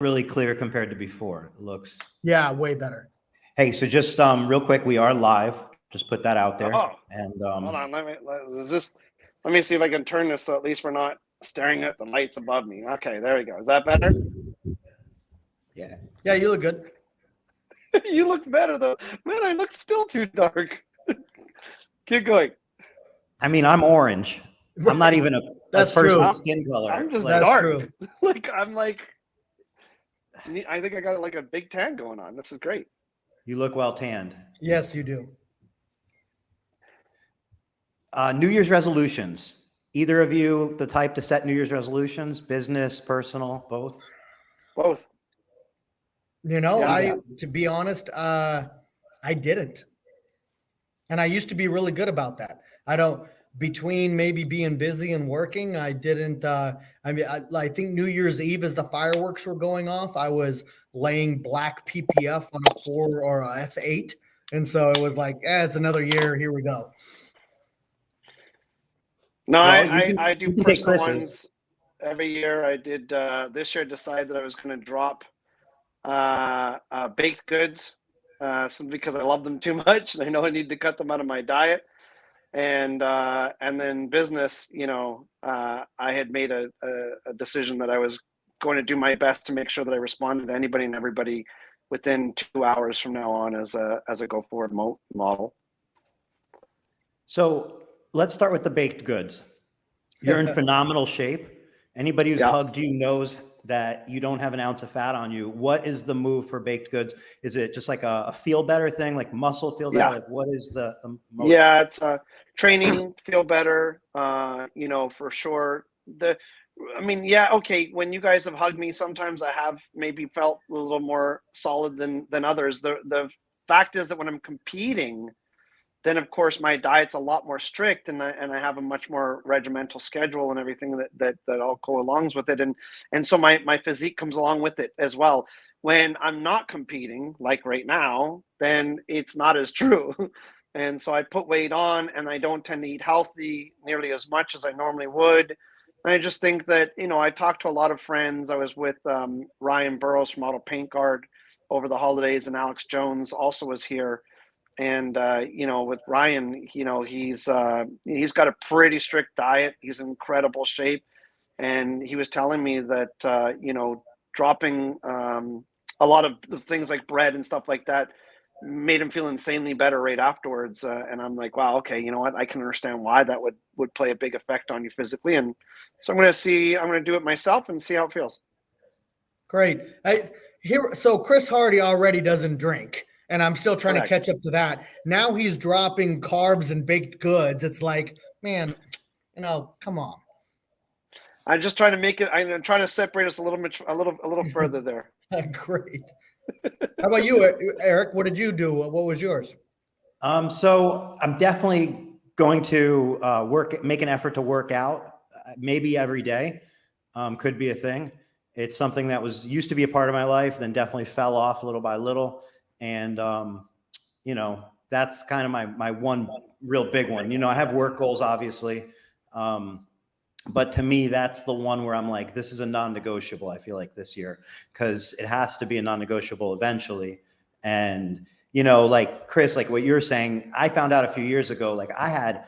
really clear compared to before. It looks. Yeah, way better. Hey, so just real quick, we are live. Just put that out there. Oh, And hold on. Let me see if I can turn this so at least we're not staring at the lights above me. Okay, there we go. Is that better? yeah. Yeah, you look good. You look better though. Man, I look still too dark. Keep going. I mean, I'm orange. Right. I'm not even a That's person's true. skin color. I'm just That's dark. true. I think I got like a big tan going on. This is great. You look well tanned. Yes, you do. New Year's resolutions. Either of you the type to set New Year's resolutions? Business, personal, both? Both. You know, Yeah. to be honest, I didn't. And I used to be really good about that. Between maybe being busy and working, I didn't, I think New Year's Eve as the fireworks were going off, I was laying black PPF on a 4 or a F8. And so it was like, it's another year. Here we go. No, Well, I do personal ones every year. I did this year. I decided that I was going to drop baked goods simply because I love them too much, and I know I need to cut them out of my diet. And then business, I had made a decision that I was going to do my best to make sure that I responded to anybody and everybody within 2 hours from now on as a go forward model. So let's start with the baked goods. You're in phenomenal shape. Anybody who's hugged you knows that you don't have an ounce of fat on you. What is the move for baked goods? Is it just like a feel better thing, like muscle feel better? Like what is the motive? Yeah, it's training, feel better, for sure. Okay, when you guys have hugged me, sometimes I have maybe felt a little more solid than others. The fact is that when I'm competing, then of course my diet's a lot more strict, and I have a much more regimental schedule and everything that all go along with it, and so my physique comes along with it as well. When I'm not competing, like right now, then it's not as true. And so I put weight on, and I don't tend to eat healthy nearly as much as I normally would. And I just think that, I talked to a lot of friends. I was with Ryan Burrows from Auto Paint Guard over the holidays, and Alex Jones also was here. And, with Ryan, he's got a pretty strict diet. He's in incredible shape. And he was telling me that, dropping a lot of things like bread and stuff like that made him feel insanely better right afterwards. And I'm like, wow, okay, you know what? I can understand why that would play a big effect on you physically. And so I'm going to do it myself and see how it feels. Great. So Chris Hardy already doesn't drink, and I'm still trying to catch up to that. Now he's dropping carbs and baked goods. It's like, man, come on. I'm just trying to make it. I'm trying to separate us a little further there. Great. How about you, Eric? What did you do? What was yours? So I'm definitely going to make an effort to work out, maybe every day. Could be a thing. It's something that used to be a part of my life, then definitely fell off little by little. And, that's kind of my one real big one. I have work goals, obviously. But to me, that's the one where I'm like, this is a non-negotiable, I feel like, this year, because it has to be a non-negotiable eventually. And, like Chris, like what you're saying, I found out a few years ago, like I had,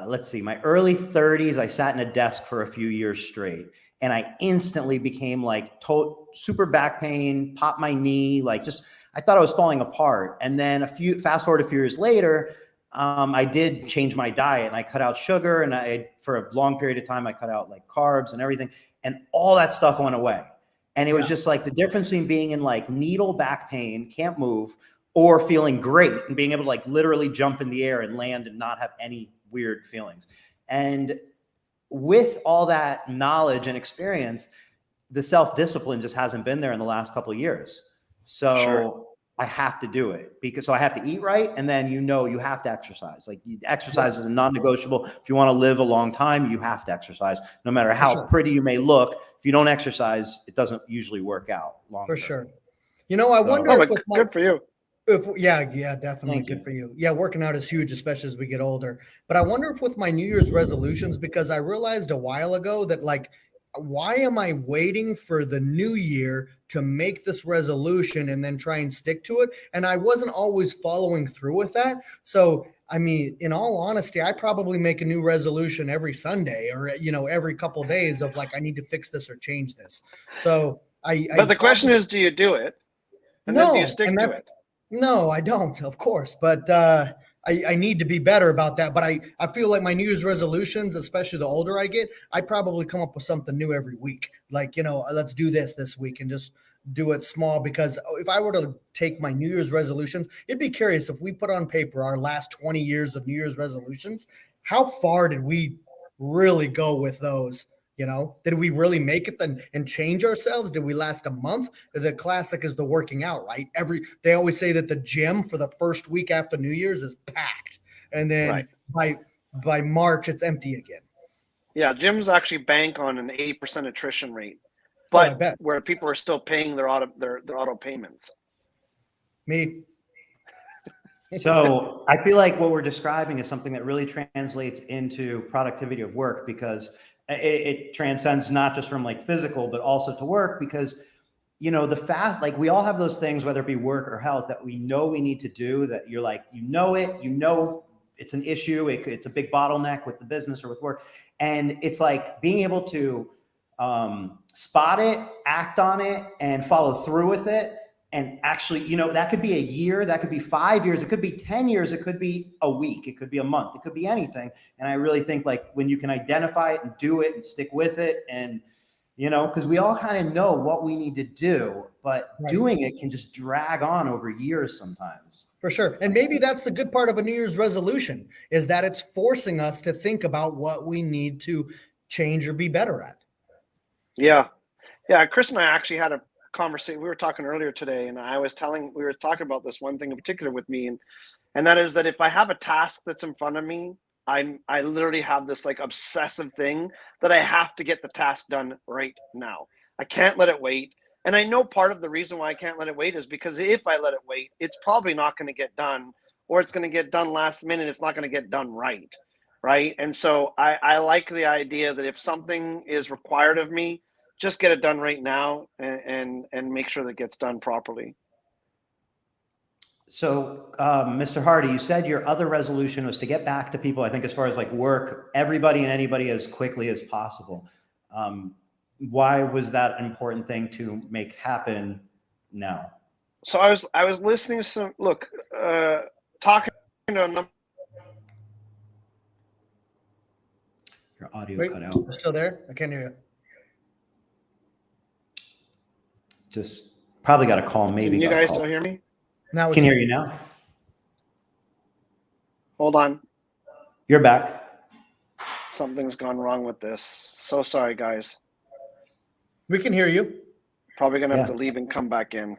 let's see, my early 30s, I sat in a desk for a few years straight, and I instantly became like super back pain, popped my knee, I thought I was falling apart. And then fast forward a few years later, I did change my diet, and I cut out sugar, and for a long period of time, I cut out like carbs and everything, and all that stuff went away. And it was just like the difference between being in like needle back pain, can't move, or feeling great and being able to like literally jump in the air and land and not have any weird feelings. And with all that knowledge and experience, the self-discipline just hasn't been there in the last couple of years. So sure. I have to do it so I have to eat right. And then, you have to exercise. Like exercise is a non-negotiable. If you want to live a long time, you have to exercise. No matter how pretty you may look, if you don't exercise, it doesn't usually work out long term. For sure. I wonder if good for you. Yeah, definitely good for you. Yeah, working out is huge, especially as we get older. But I wonder if with my New Year's resolutions, because I realized a while ago that like why am I waiting for the new year to make this resolution and then try and stick to it? And I wasn't always following through with that. So, I mean, in all honesty, I probably make a new resolution every Sunday or, every couple of days of like, I need to fix this or change this. So But the question is, do you do it? And then do you stick to it? No, I don't, of course. But I need to be better about that. But I feel like my New Year's resolutions, especially the older I get, I probably come up with something new every week. Like, let's do this week and just do it small. Because if I were to take my New Year's resolutions, it'd be curious if we put on paper our last 20 years of New Year's resolutions, how far did we really go with those? Did we really make it and change ourselves? Did we last a month? The classic is the working out, right? They always say that the gym for the first week after New Year's is packed. And then by March, it's empty again. Yeah. Gyms actually bank on an 80% attrition rate, but where people are still paying their auto payments. Me. So I feel like what we're describing is something that really translates into productivity of work, because it transcends not just from like physical, but also to work, because, like we all have those things, whether it be work or health, that we know we need to do, that you're like, it's an issue. It's a big bottleneck with the business or with work. And it's like being able to spot it, act on it, and follow through with it. And actually, that could be a year, that could be 5 years, it could be 10 years, it could be a week, it could be a month, it could be anything. And I really think like when you can identify it and do it and stick with it, and, because we all kind of know what we need to do, but doing it can just drag on over years sometimes. For sure. And maybe that's the good part of a New Year's resolution, is that it's forcing us to think about what we need to change or be better at. Yeah. Yeah. Chris and I actually had a conversation. We were talking earlier today, and we were talking about this one thing in particular with me, and that is that if I have a task that's in front of me, I literally have this like obsessive thing that I have to get the task done right now. I can't let it wait. And I know part of the reason why I can't let it wait is because if I let it wait, it's probably not going to get done, or it's going to get done last minute. It's not going to get done right. Right. And so I like the idea that if something is required of me, just get it done right now and make sure that it gets done properly. So, Mr. Hardy, you said your other resolution was to get back to people, I think, as far as like work, everybody and anybody as quickly as possible. Why was that an important thing to make happen now? So I was listening to some, talking to a number. Your audio cut out. You're still there? I can't hear you. Just probably got a call. Maybe Can you guys still hear me? Now we can hear you now. Hold on. You're back. Something's gone wrong with this. So sorry, guys. We can hear you. Probably gonna have to leave and come back in.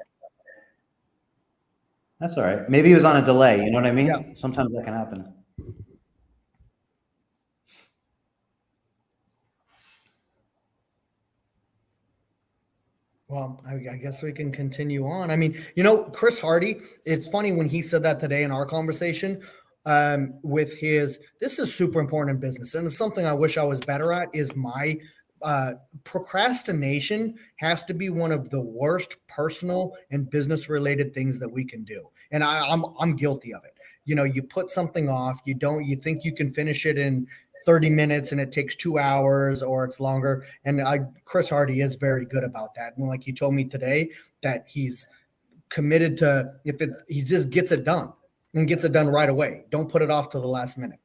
That's all right. Maybe it was on a delay. You know what I mean? Yeah. Sometimes that can happen. Well, I guess we can continue on. I mean, Chris Hardy, it's funny when he said that today in our conversation with this is super important in business. And it's something I wish I was better at, is my procrastination has to be one of the worst personal and business related things that we can do. And I'm guilty of it. You put something off, you think you can finish it in 30 minutes and it takes 2 hours or it's longer. And Chris Hardy is very good about that. And like he told me today that he's committed to, he just gets it done and gets it done right away. Don't put it off to the last minute.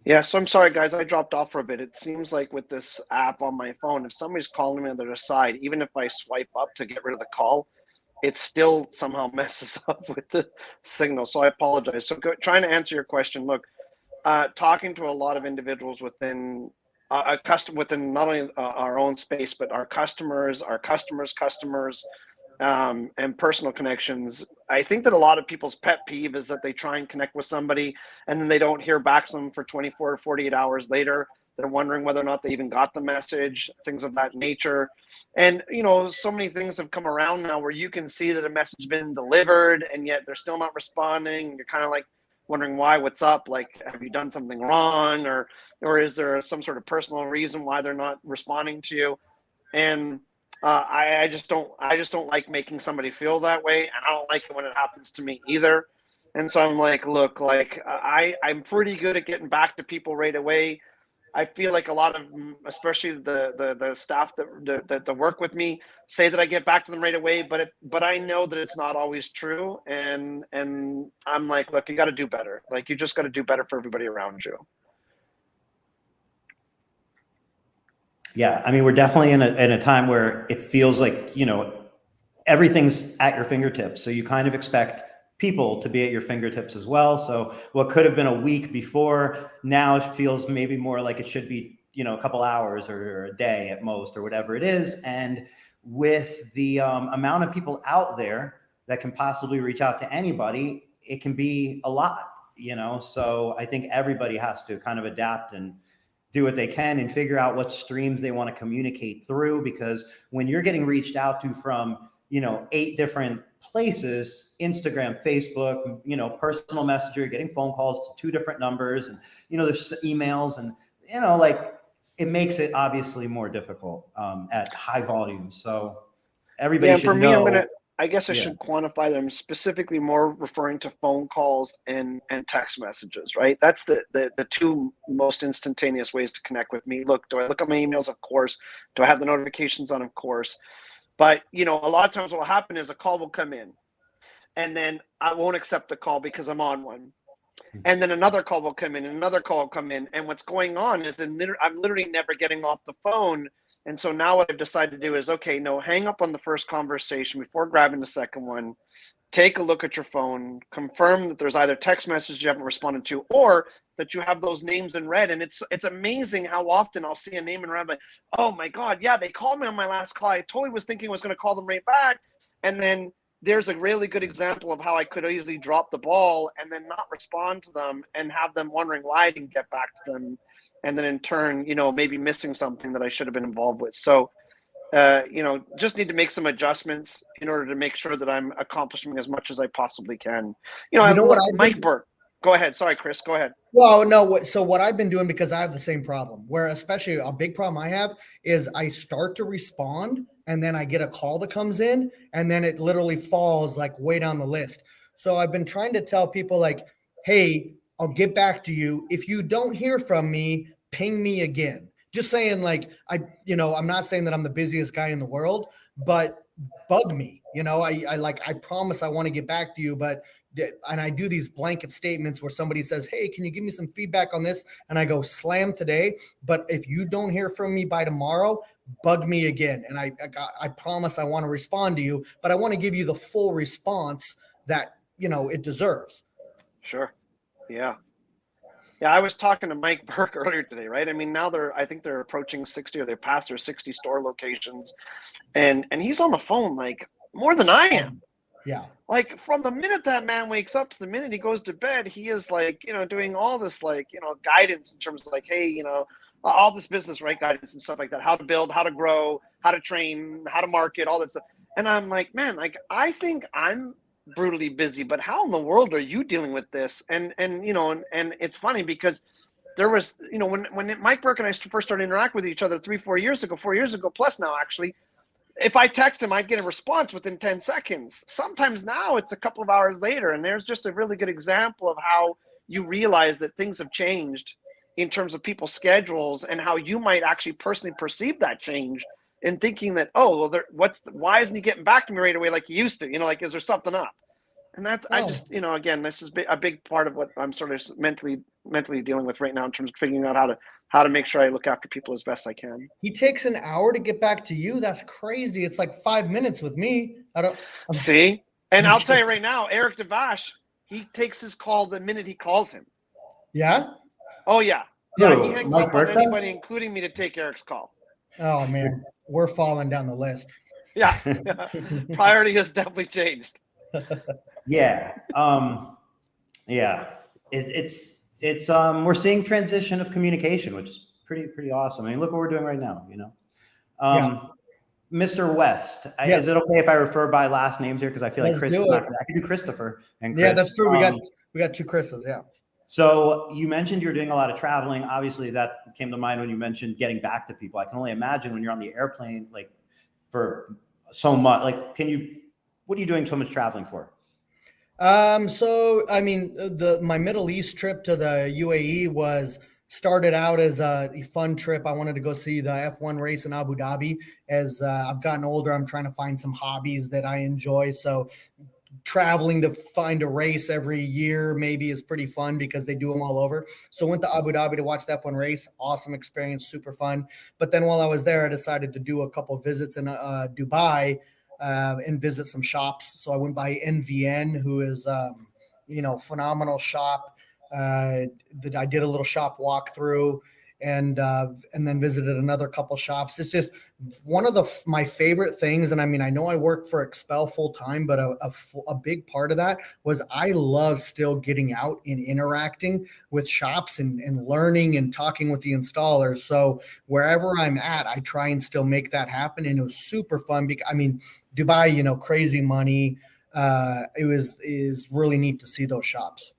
Yeah. So I'm sorry, guys, I dropped off for a bit. It seems like with this app on my phone, if somebody's calling me on the other side, even if I swipe up to get rid of the call, it still somehow messes up with the signal. So I apologize. So trying to answer your question, look, talking to a lot of individuals within within not only our own space, but our customers, and personal connections. I think that a lot of people's pet peeve is that they try and connect with somebody and then they don't hear back from them for 24 or 48 hours later. They're wondering whether or not they even got the message, things of that nature. And, so many things have come around now where you can see that a message has been delivered and yet they're still not responding. You're kind of like, wondering why, what's up, like, have you done something wrong, or is there some sort of personal reason why they're not responding to you? And I just don't like making somebody feel that way, and I don't like it when it happens to me either. And so I'm like, look, like I'm pretty good at getting back to people right away. I feel like a lot of, especially the staff that work with me, say that I get back to them right away, but I know that it's not always true, and I'm like, look, you got to do better. Like, you just got to do better for everybody around you. Yeah, I mean, we're definitely in a time where it feels like, you know, everything's at your fingertips. So you kind of expect people to be at your fingertips as well. So what could have been a week before, now it feels maybe more like it should be, you know, a couple hours or a day at most, or whatever it is. And with the amount of people out there that can possibly reach out to anybody, it can be a lot, you know? So I think everybody has to kind of adapt and do what they can and figure out what streams they want to communicate through. Because when you're getting reached out to from, you know, 8 different places, Instagram, Facebook, you know, personal messenger, getting phone calls to 2 different numbers, and, you know, there's emails, and, you know, like, it makes it obviously more difficult at high volumes. So everybody Yeah, and should for me, know. I guess I Yeah. should quantify them, specifically more referring to phone calls and text messages, right? That's the 2 most instantaneous ways to connect with me. Look, do I look at my emails? Of course. Do I have the notifications on? Of course. But, you know, a lot of times what will happen is a call will come in, and then I won't accept the call because I'm on one. And then another call will come in, and another call will come in. And what's going on is I'm literally never getting off the phone. And so now what I've decided to do is, okay, no, hang up on the first conversation before grabbing the second one. Take a look at your phone, confirm that there's either text messages you haven't responded to, or that you have those names in red. And it's amazing how often I'll see a name in red, like, oh my God, yeah, they called me on my last call. I totally was thinking I was going to call them right back. And then there's a really good example of how I could easily drop the ball and then not respond to them and have them wondering why I didn't get back to them. And then in turn, you know, maybe missing something that I should have been involved with. So, you know, just need to make some adjustments in order to make sure that I'm accomplishing as much as I possibly can. You know, You know what Mike Burke. Go ahead. Sorry, Chris. Go ahead. Well, no. So what I've been doing, because I have the same problem, where especially a big problem I have is I start to respond and then I get a call that comes in and then it literally falls like way down the list. So I've been trying to tell people like, hey, I'll get back to you. If you don't hear from me, ping me again. Just saying, like, I'm not saying that I'm the busiest guy in the world, but bug me. I promise I want to get back to you, and I do these blanket statements where somebody says, hey, can you give me some feedback on this? And I go, slam today. But if you don't hear from me by tomorrow, bug me again. And I promise I want to respond to you, but I want to give you the full response that, it deserves. Sure. Yeah. Yeah, I was talking to Mike Burke earlier today, right? I mean, now I think they're approaching 60, or they're past their 60 store locations, and he's on the phone like more than I am. Yeah. Like, from the minute that man wakes up to the minute he goes to bed, he is like, doing all this, like, guidance in terms of like, hey, all this business, right? Guidance and stuff like that, how to build, how to grow, how to train, how to market, all that stuff. And I'm like, man, like, I think I'm brutally busy, but how in the world are you dealing with this? And it's funny because there was, when Mike Burke and I first started interacting with each other 4 years ago plus now, actually, if I text him, I'd get a response within 10 seconds. Sometimes now it's a couple of hours later. And there's just a really good example of how you realize that things have changed in terms of people's schedules, and how you might actually personally perceive that change and thinking that, oh, well, why isn't he getting back to me right away like he used to? Like, is there something up? And that's, I just, again, this is a big part of what I'm sort of mentally dealing with right now in terms of figuring out how to make sure I look after people as best I can. He takes an hour to get back to you. That's crazy. It's like 5 minutes with me. See? And I'll tell you right now, Eric Devash, he takes his call the minute he calls him. Yeah? Oh, yeah. Yeah, he hangs Mike up on Burke anybody, does? including me, to take Eric's call. Oh, man. We're falling down the list. Yeah. Priority has definitely changed. Yeah. Yeah. It's we're seeing transition of communication, which is pretty awesome. I mean, look what we're doing right now, Yeah. Mr. West, Yes. is it okay if I refer by last names here? Because I feel like Let's Chris do is not. it. I can do Christopher and Chris. Yeah, that's true. We got two Chris's. Yeah. So you mentioned you're doing a lot of traveling. Obviously, that came to mind when you mentioned getting back to people. I can only imagine when you're on the airplane, like for so much. Like, what are you doing so much traveling for? So I mean, my Middle East trip to the UAE started out as a fun trip. I wanted to go see the F1 race in Abu Dhabi. As I've gotten older, I'm trying to find some hobbies that I enjoy. So traveling to find a race every year maybe is pretty fun because they do them all over. So went to Abu Dhabi to watch the F1 race. Awesome experience, super fun. But then while I was there, I decided to do a couple of visits in Dubai and visit some shops. So I went by NVN, who is phenomenal shop. That I did a little shop walkthrough and then visited another couple shops. It's just one of my favorite things. And I mean, I know I work for XPEL full time, but a big part of that was I love still getting out and interacting with shops and learning and talking with the installers. So wherever I'm at, I try and still make that happen. And it was super fun because I mean, Dubai, crazy money. Is really neat to see those shops.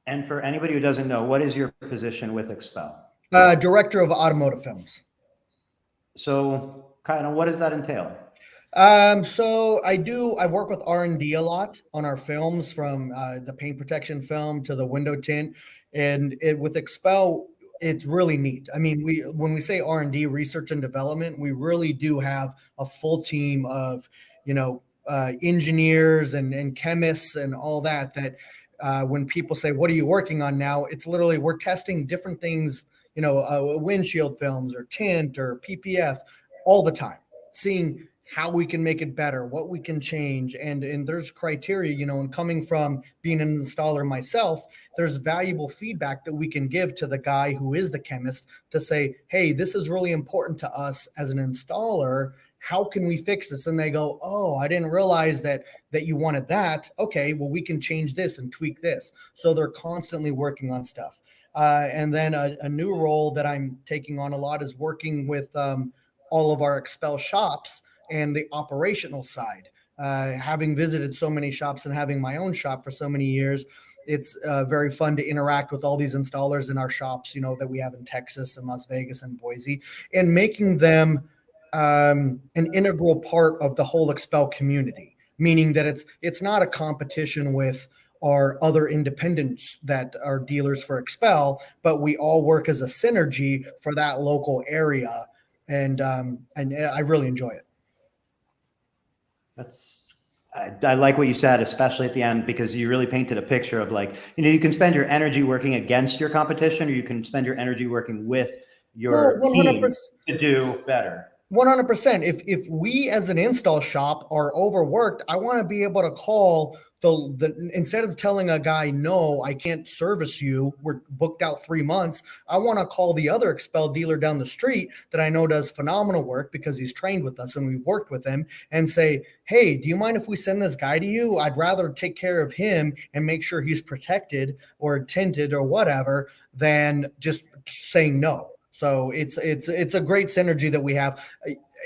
And for anybody who doesn't know, what is your position with XPEL? Director of automotive films. So kind of what does that entail? So I work with R&D a lot on our films, from the paint protection film to the window tint. And with XPEL, it's really neat. I mean, when we say R&D, research and development, we really do have a full team of, engineers and chemists and all that when people say, what are you working on now? It's literally, we're testing different things, windshield films or tint or PPF all the time, seeing how we can make it better, what we can change. And there's criteria, and coming from being an installer myself, there's valuable feedback that we can give to the guy who is the chemist to say, hey, this is really important to us as an installer. How can we fix this? And they go, oh, I didn't realize that you wanted that. Okay, well, we can change this and tweak this. So they're constantly working on stuff. And then a new role that I'm taking on a lot is working with all of our XPEL shops and the operational side. Having visited so many shops and having my own shop for so many years, it's very fun to interact with all these installers in our shops, that we have in Texas and Las Vegas and Boise, and making them an integral part of the whole XPEL community, meaning that it's not a competition with our other independents that are dealers for XPEL, but we all work as a synergy for that local area. And I really enjoy it. I like what you said, especially at the end, because you really painted a picture of like, you can spend your energy working against your competition, or you can spend your energy working with your team to do better. 100%. If we as an install shop are overworked, I want to be able to call instead of telling a guy, no, I can't service you, we're booked out 3 months. I want to call the other XPEL dealer down the street that I know does phenomenal work because he's trained with us and we've worked with him, and say, hey, do you mind if we send this guy to you? I'd rather take care of him and make sure he's protected or tinted or whatever than just saying no. So it's a great synergy that we have.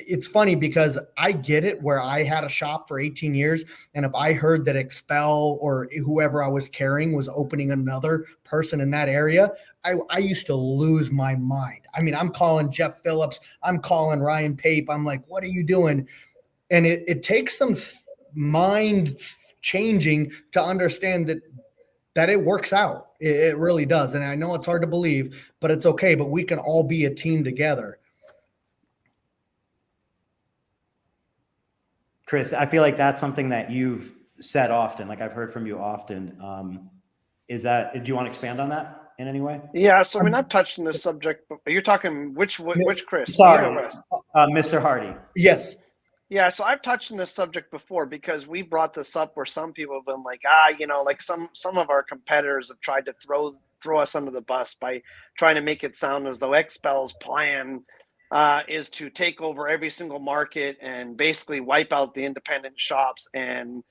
It's funny because I get it, where I had a shop for 18 years. And if I heard that XPEL or whoever I was carrying was opening another person in that area, I used to lose my mind. I mean, I'm calling Jeff Phillips, I'm calling Ryan Pape. I'm like, what are you doing? And it takes some mind changing to understand that it works out. It really does. And I know it's hard to believe, but it's okay. But we can all be a team together. Chris, I feel like that's something that you've said often, like I've heard from you often. Do you want to expand on that in any way? Yeah. So I mean, I've touched on this subject. You're talking which Chris? Sorry, Mr. Hardy. Yes. Yeah, so I've touched on this subject before because we brought this up where some people have been like, like some of our competitors have tried to throw us under the bus by trying to make it sound as though XPEL's plan is to take over every single market and basically wipe out the independent shops and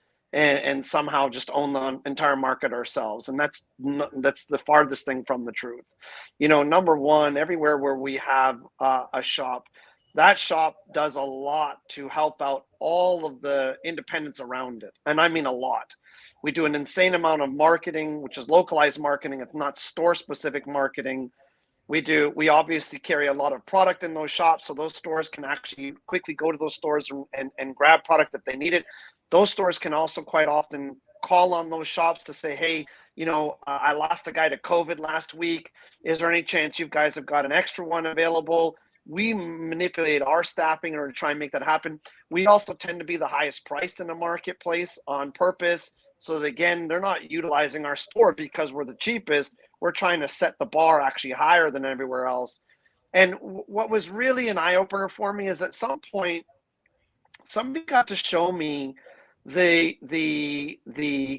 somehow just own the entire market ourselves. And that's the farthest thing from the truth. Number one, everywhere where we have a shop, that shop does a lot to help out all of the independents around it. And I mean a lot. We do an insane amount of marketing, which is localized marketing. It's not store specific marketing. We obviously carry a lot of product in those shops, so those stores can actually quickly go to those stores and grab product if they need it. Those stores can also quite often call on those shops to say, hey, I lost a guy to COVID last week. Is there any chance you guys have got an extra one available? We manipulate our staffing in order to try and make that happen. We also tend to be the highest priced in the marketplace on purpose, so that, again, they're not utilizing our store because we're the cheapest. We're trying to set the bar actually higher than everywhere else. And what was really an eye-opener for me is at some point, somebody got to show me the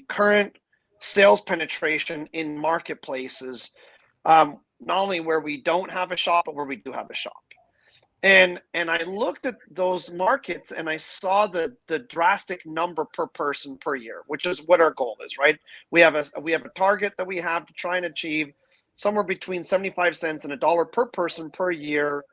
current sales penetration in marketplaces, not only where we don't have a shop, but where we do have a shop. And I looked at those markets and I saw the drastic number per person per year, which is what our goal is, right? We have a target that we have to try and achieve somewhere between 75 cents and $1 per person per year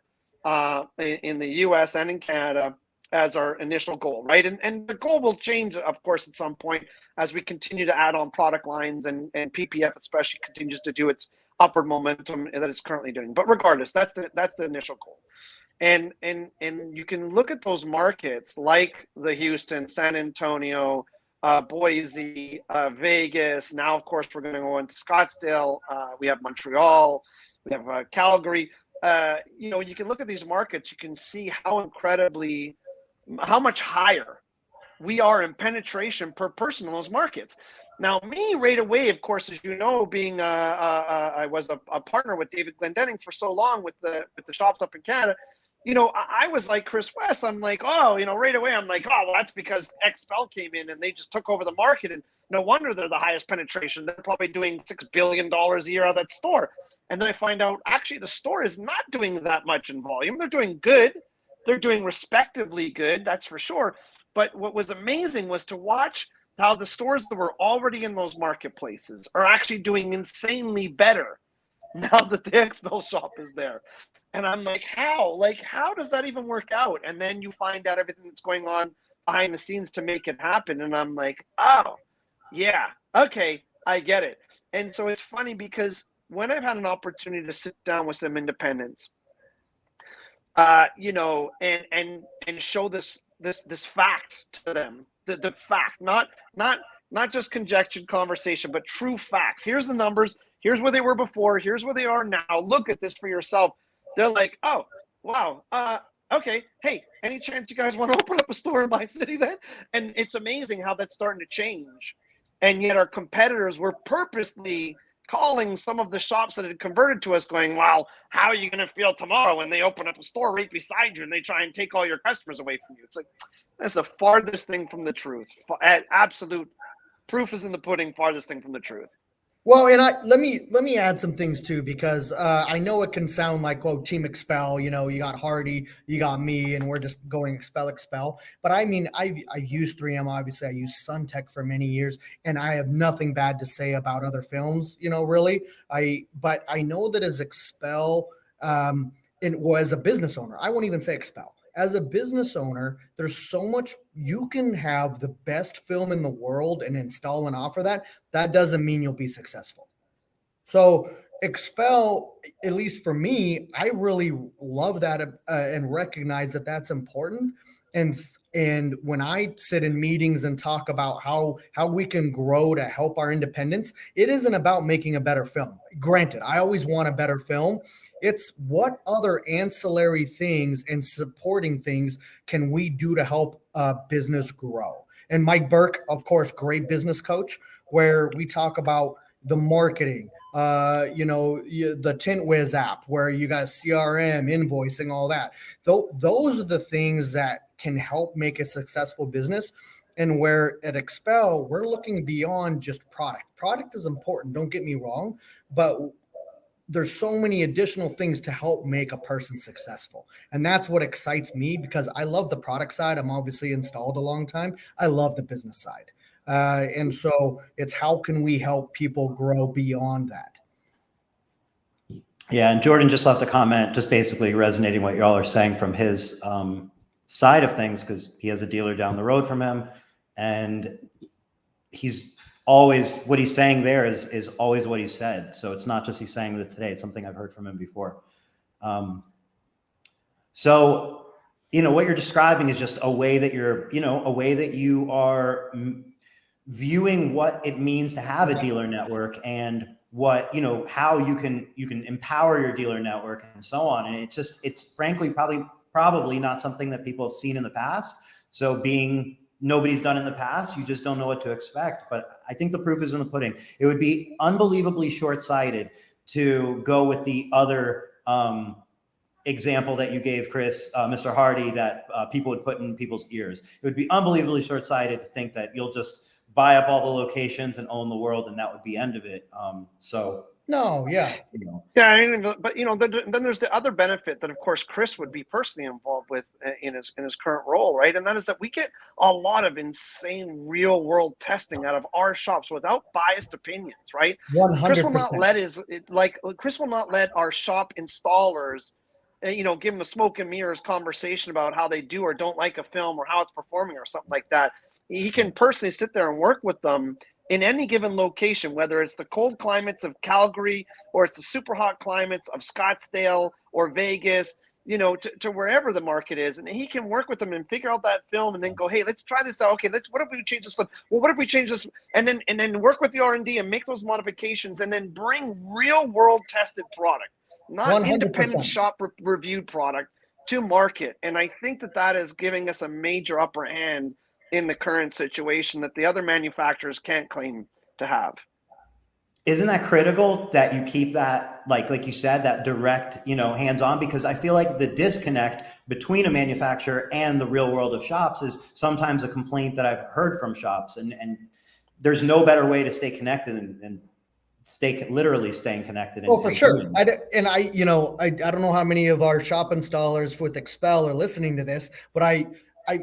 in the US and in Canada as our initial goal, right? And the goal will change, of course, at some point as we continue to add on product lines and PPF especially continues to do its upward momentum that it's currently doing. But regardless, that's the initial goal. And you can look at those markets like the Houston, San Antonio, Boise, Vegas. Now, of course, we're going to go into Scottsdale. We have Montreal. We have Calgary. You can look at these markets. You can see how much higher we are in penetration per person in those markets. Now, me right away, of course, as you know, being I was a partner with David Glendenning for so long with the shops up in Canada. I was like Chris West. I'm like, right away, I'm like, well, that's because XPEL came in and they just took over the market. And no wonder they're the highest penetration. They're probably doing $6 billion a year out of that store. And then I find out, actually, the store is not doing that much in volume. They're doing good. They're doing respectively good, that's for sure. But what was amazing was to watch how the stores that were already in those marketplaces are actually doing insanely better now that the XPEL shop is there. And I'm like, how? How does that even work out? And then you find out everything that's going on behind the scenes to make it happen. And I'm like, oh, yeah, okay, I get it. And so it's funny because when I've had an opportunity to sit down with some independents, and show this fact to them, the fact, not just conjectured conversation, but true facts. Here's the numbers. Here's where they were before. Here's where they are now. Look at this for yourself. They're like, oh, wow. Okay. Hey, any chance you guys want to open up a store in my city then? And it's amazing how that's starting to change. And yet our competitors were purposely calling some of the shops that had converted to us going, wow, how are you going to feel tomorrow when they open up a store right beside you and they try and take all your customers away from you? It's like, that's the farthest thing from the truth. Absolute proof is in the pudding, farthest thing from the truth. Well, and let me add some things too, because I know it can sound like, quote, Team XPEL, you got Hardy, you got me, and we're just going XPEL. But I mean, I've used 3M, obviously. I used Suntech for many years, and I have nothing bad to say about other films, really. But I know that as XPEL, as a business owner, I won't even say XPEL. As a business owner, there's so much. You can have the best film in the world and install and offer that. That doesn't mean you'll be successful. So XPEL, at least for me, I really love that and recognize that that's important. And when I sit in meetings and talk about how we can grow to help our independents, it isn't about making a better film. Granted, I always want a better film. It's what other ancillary things and supporting things can we do to help a business grow? And Mike Burke, of course, great business coach, where we talk about the marketing, the Tint Wiz app, where you got CRM, invoicing, all that. Those are the things that can help make a successful business. And where at XPEL, we're looking beyond just product. Product is important, don't get me wrong, but there's so many additional things to help make a person successful. And that's what excites me, because I love the product side. I'm obviously installed a long time. I love the business side. And so it's how can we help people grow beyond that? Yeah, and Jordan just left a comment, just basically resonating what y'all are saying from his side of things, because he has a dealer down the road from him, and he's always, what he's saying there is always what he said. So it's not just he's saying that today; it's something I've heard from him before. So, what you're describing is just a way that you are viewing what it means to have a dealer network, and what, how you can empower your dealer network and so on. And it's frankly probably not something that people have seen in the past. So being nobody's done in the past, you just don't know what to expect. But I think the proof is in the pudding. It would be unbelievably short-sighted to go with the other example that you gave, Chris, Mr. Hardy, that people would put in people's ears. It would be unbelievably short-sighted to think that you'll just buy up all the locations and own the world, and that would be end of it. No, yeah. Yeah, but then there's the other benefit that, of course, Chris would be personally involved with in his current role, right? And that is that we get a lot of insane real world testing out of our shops without biased opinions, right? 100%. Chris will not let our shop installers, give them a smoke and mirrors conversation about how they do or don't like a film or how it's performing or something like that. He can personally sit there and work with them in any given location, whether it's the cold climates of Calgary or it's the super hot climates of Scottsdale or Vegas, to wherever the market is. And he can work with them and figure out that film and then go, hey, let's try this out. Okay, what if we change this? Well, what if we change this? And then work with the R&D and make those modifications and then bring real world tested product, not 100%. independent shop reviewed product, to market. And I think that is giving us a major upper hand in the current situation that the other manufacturers can't claim to have. Isn't that critical that you keep that, like you said, that direct, hands-on? Because I feel like the disconnect between a manufacturer and the real world of shops is sometimes a complaint that I've heard from shops, and there's no better way to stay connected and literally staying connected. Oh, for sure. I don't know how many of our shop installers with XPEL are listening to this, but I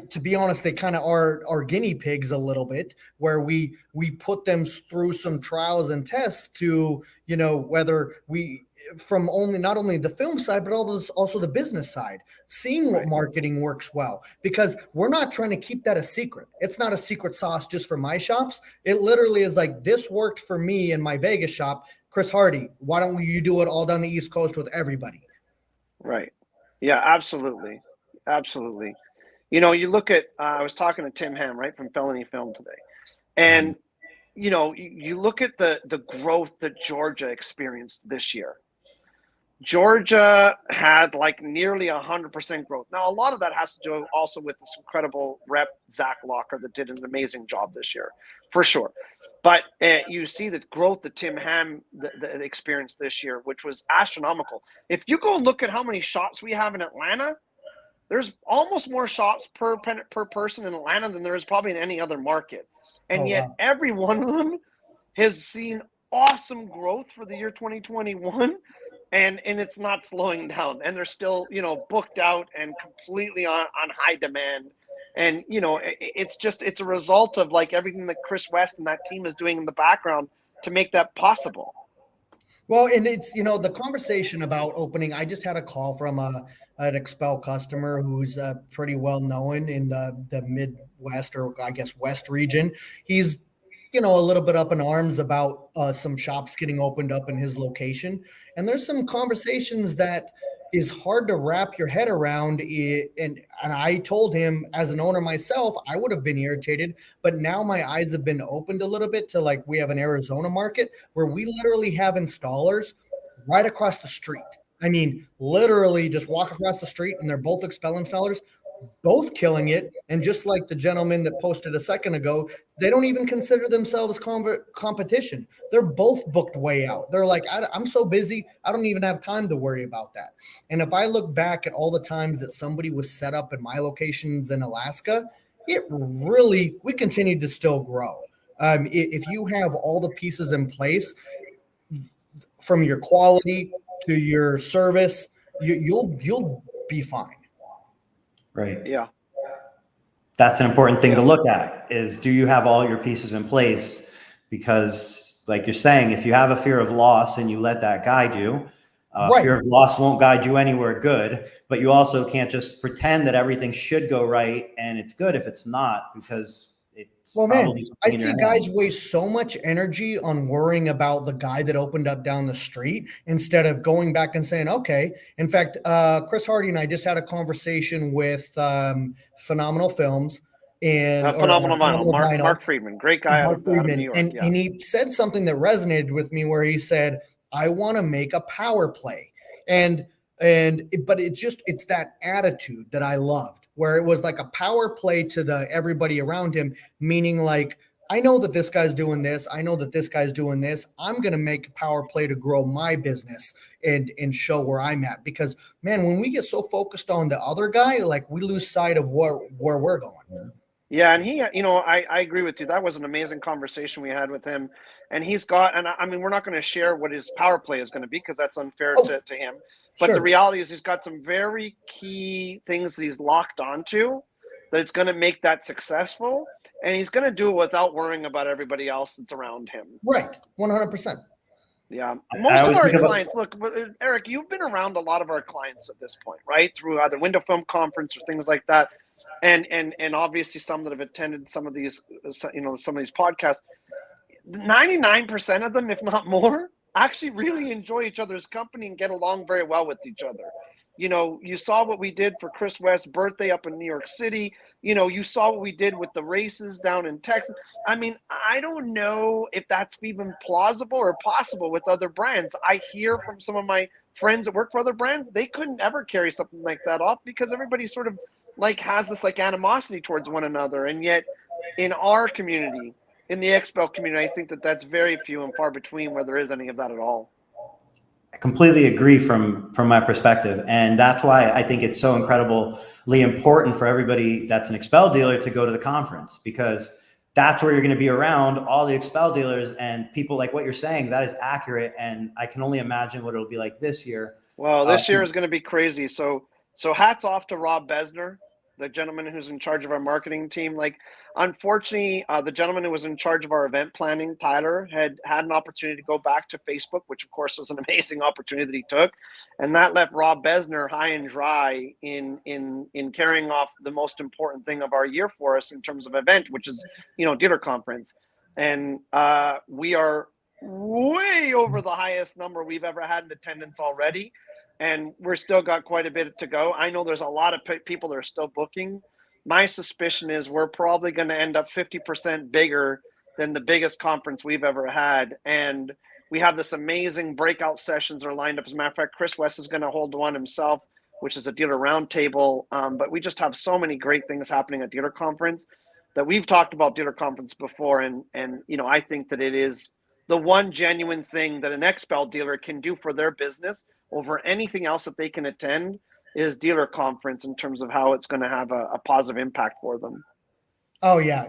to be honest, they kind of are guinea pigs a little bit, where we put them through some trials and tests to, whether we, from not only the film side, but also the business side, seeing what marketing works well, because we're not trying to keep that a secret. It's not a secret sauce just for my shops. It literally is like, this worked for me in my Vegas shop. Chris Hardy, why don't you do it all down the East Coast with everybody? Right. Yeah, absolutely. Absolutely. You look at, I was talking to Tim Ham, right, from Felony Film today. And, you look at the growth that Georgia experienced this year. Georgia had nearly 100% growth. Now, a lot of that has to do also with this incredible rep, Zach Locker, that did an amazing job this year, for sure. But you see the growth that Tim Ham experienced this year, which was astronomical. If you go and look at how many shops we have in Atlanta, there's almost more shops per person in Atlanta than there is probably in any other market. And yet every one of them has seen awesome growth for the year 2021. And it's not slowing down. And they're still, booked out and completely on high demand. And, it's a result of everything that Chris West and that team is doing in the background to make that possible. Well, and it's, the conversation about opening, I just had a call from an XPEL customer who's pretty well known in the Midwest, or I guess West region. He's, a little bit up in arms about some shops getting opened up in his location. And there's some conversations that is hard to wrap your head around. And I told him, as an owner myself, I would have been irritated, but now my eyes have been opened a little bit to we have an Arizona market where we literally have installers right across the street. I mean, literally just walk across the street and they're both XPEL installers, both killing it. And just like the gentleman that posted a second ago, they don't even consider themselves competition. They're both booked way out. They're like, I'm so busy, I don't even have time to worry about that. And if I look back at all the times that somebody was set up in my locations in Alaska, we continued to still grow. If you have all the pieces in place, from your quality to your service, you'll be fine. Right. Yeah. That's an important thing to look at, is, do you have all your pieces in place? Because like you're saying, if you have a fear of loss and you let that guide you, Right. Fear of loss won't guide you anywhere good, but you also can't just pretend that everything should go right and it's good if it's not, because it's Well, man, probably I something in see your guys hands. waste so much energy on worrying about the guy that opened up down the street instead of going back and saying, okay. In fact, Chris Hardy and I just had a conversation with Phenomenal Films Phenomenal Vinyl, Phenomenal Vinyl, Mark Friedman, great guy out Mark of New Friedman, York. and Yeah. and he said something that resonated with me where he said, "I want to make a power play," and but it's that attitude that I loved, where it was like a power play to the everybody around him, meaning like, I know that this guy's doing this, I know that this guy's doing this. I'm gonna make a power play to grow my business and show where I'm at. Because man, when we get so focused on the other guy, like we lose sight of where we're going. Yeah, and he, I agree with you. That was an amazing conversation we had with him. And he's got, and I mean, we're not going to share what his power play is going to be because that's unfair Oh, to him. But the reality is he's got some very key things that he's locked onto that it's going to make that successful. And he's going to do it without worrying about everybody else that's around him. Right. 100%. Yeah. Most of our clients, look, Eric, you've been around a lot of our clients at this point, right? Through either Window Film Conference or things like that. And obviously some that have attended some of these, some of these podcasts, 99% of them, if not more, actually really enjoy each other's company and get along very well with each other. You saw what we did for Chris West's birthday up in New York City. You saw what we did with the races down in Texas. I mean, I don't know if that's even plausible or possible with other brands. I hear from some of my friends that work for other brands, they couldn't ever carry something like that off because everybody sort of like has this like animosity towards one another. And yet in our community, in the XPEL community, I think that that's very few and far between where there is any of that at all. I completely agree from my perspective. And that's why I think it's so incredibly important for everybody that's an XPEL dealer to go to the conference, because that's where you're going to be around all the XPEL dealers and people like what you're saying. That is accurate. And I can only imagine what it'll be like this year. Well, this year is going to be crazy. So hats off to Rob Besner, the gentleman who's in charge of our marketing team. Like, unfortunately, the gentleman who was in charge of our event planning, Tyler, had an opportunity to go back to Facebook, which of course was an amazing opportunity that he took. And that left Rob Besner high and dry in carrying off the most important thing of our year for us in terms of event, which is, dealer conference. And we are way over the highest number we've ever had in attendance already. And we're still got quite a bit to go. I know there's a lot of people that are still booking. My suspicion is we're probably going to end up 50% bigger than the biggest conference we've ever had. And we have this amazing breakout sessions are lined up. As a matter of fact, Chris West is going to hold one himself, which is a dealer roundtable. But we just have so many great things happening at dealer conference that we've talked about dealer conference before. And I think that it is the one genuine thing that an XPEL dealer can do for their business over anything else that they can attend is dealer conference in terms of how it's going to have a positive impact for them. Oh yeah.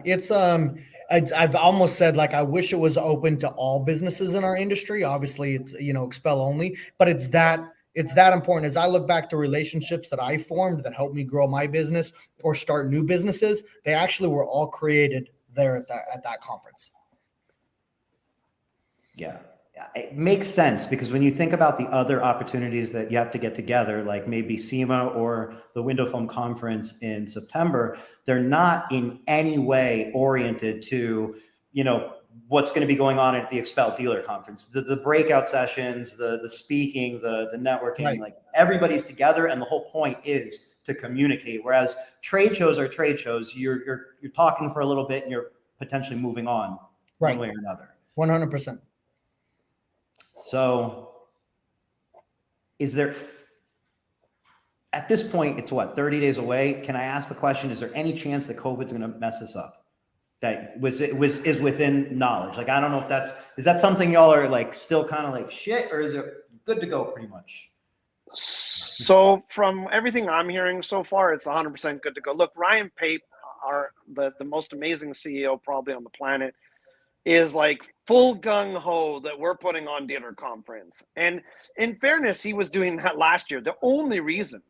I've almost said, like, I wish it was open to all businesses in our industry. Obviously it's, XPEL only, but it's that important. As I look back to relationships that I formed that helped me grow my business or start new businesses, they actually were all created there at that conference. Yeah. It makes sense, because when you think about the other opportunities that you have to get together, like maybe SEMA or the Window Film Conference in September, they're not in any way oriented to, what's going to be going on at the XPEL dealer conference, the breakout sessions, the speaking, the networking, right. Like everybody's together. And the whole point is to communicate. Whereas trade shows are trade shows. You're talking for a little bit and you're potentially moving on, right, one way or another. 100%. So is there, at this point, it's what, 30 days away? Can I ask the question, is there any chance that COVID's going to mess this up? That is within knowledge. Like, I don't know if is that something y'all are like still kind of like shit, or is it good to go pretty much? So from everything I'm hearing so far, it's 100% good to go. Look, Ryan Pape, the most amazing CEO probably on the planet, is like full gung-ho that we're putting on dealer conference. And in fairness, he was doing that last year. The only reason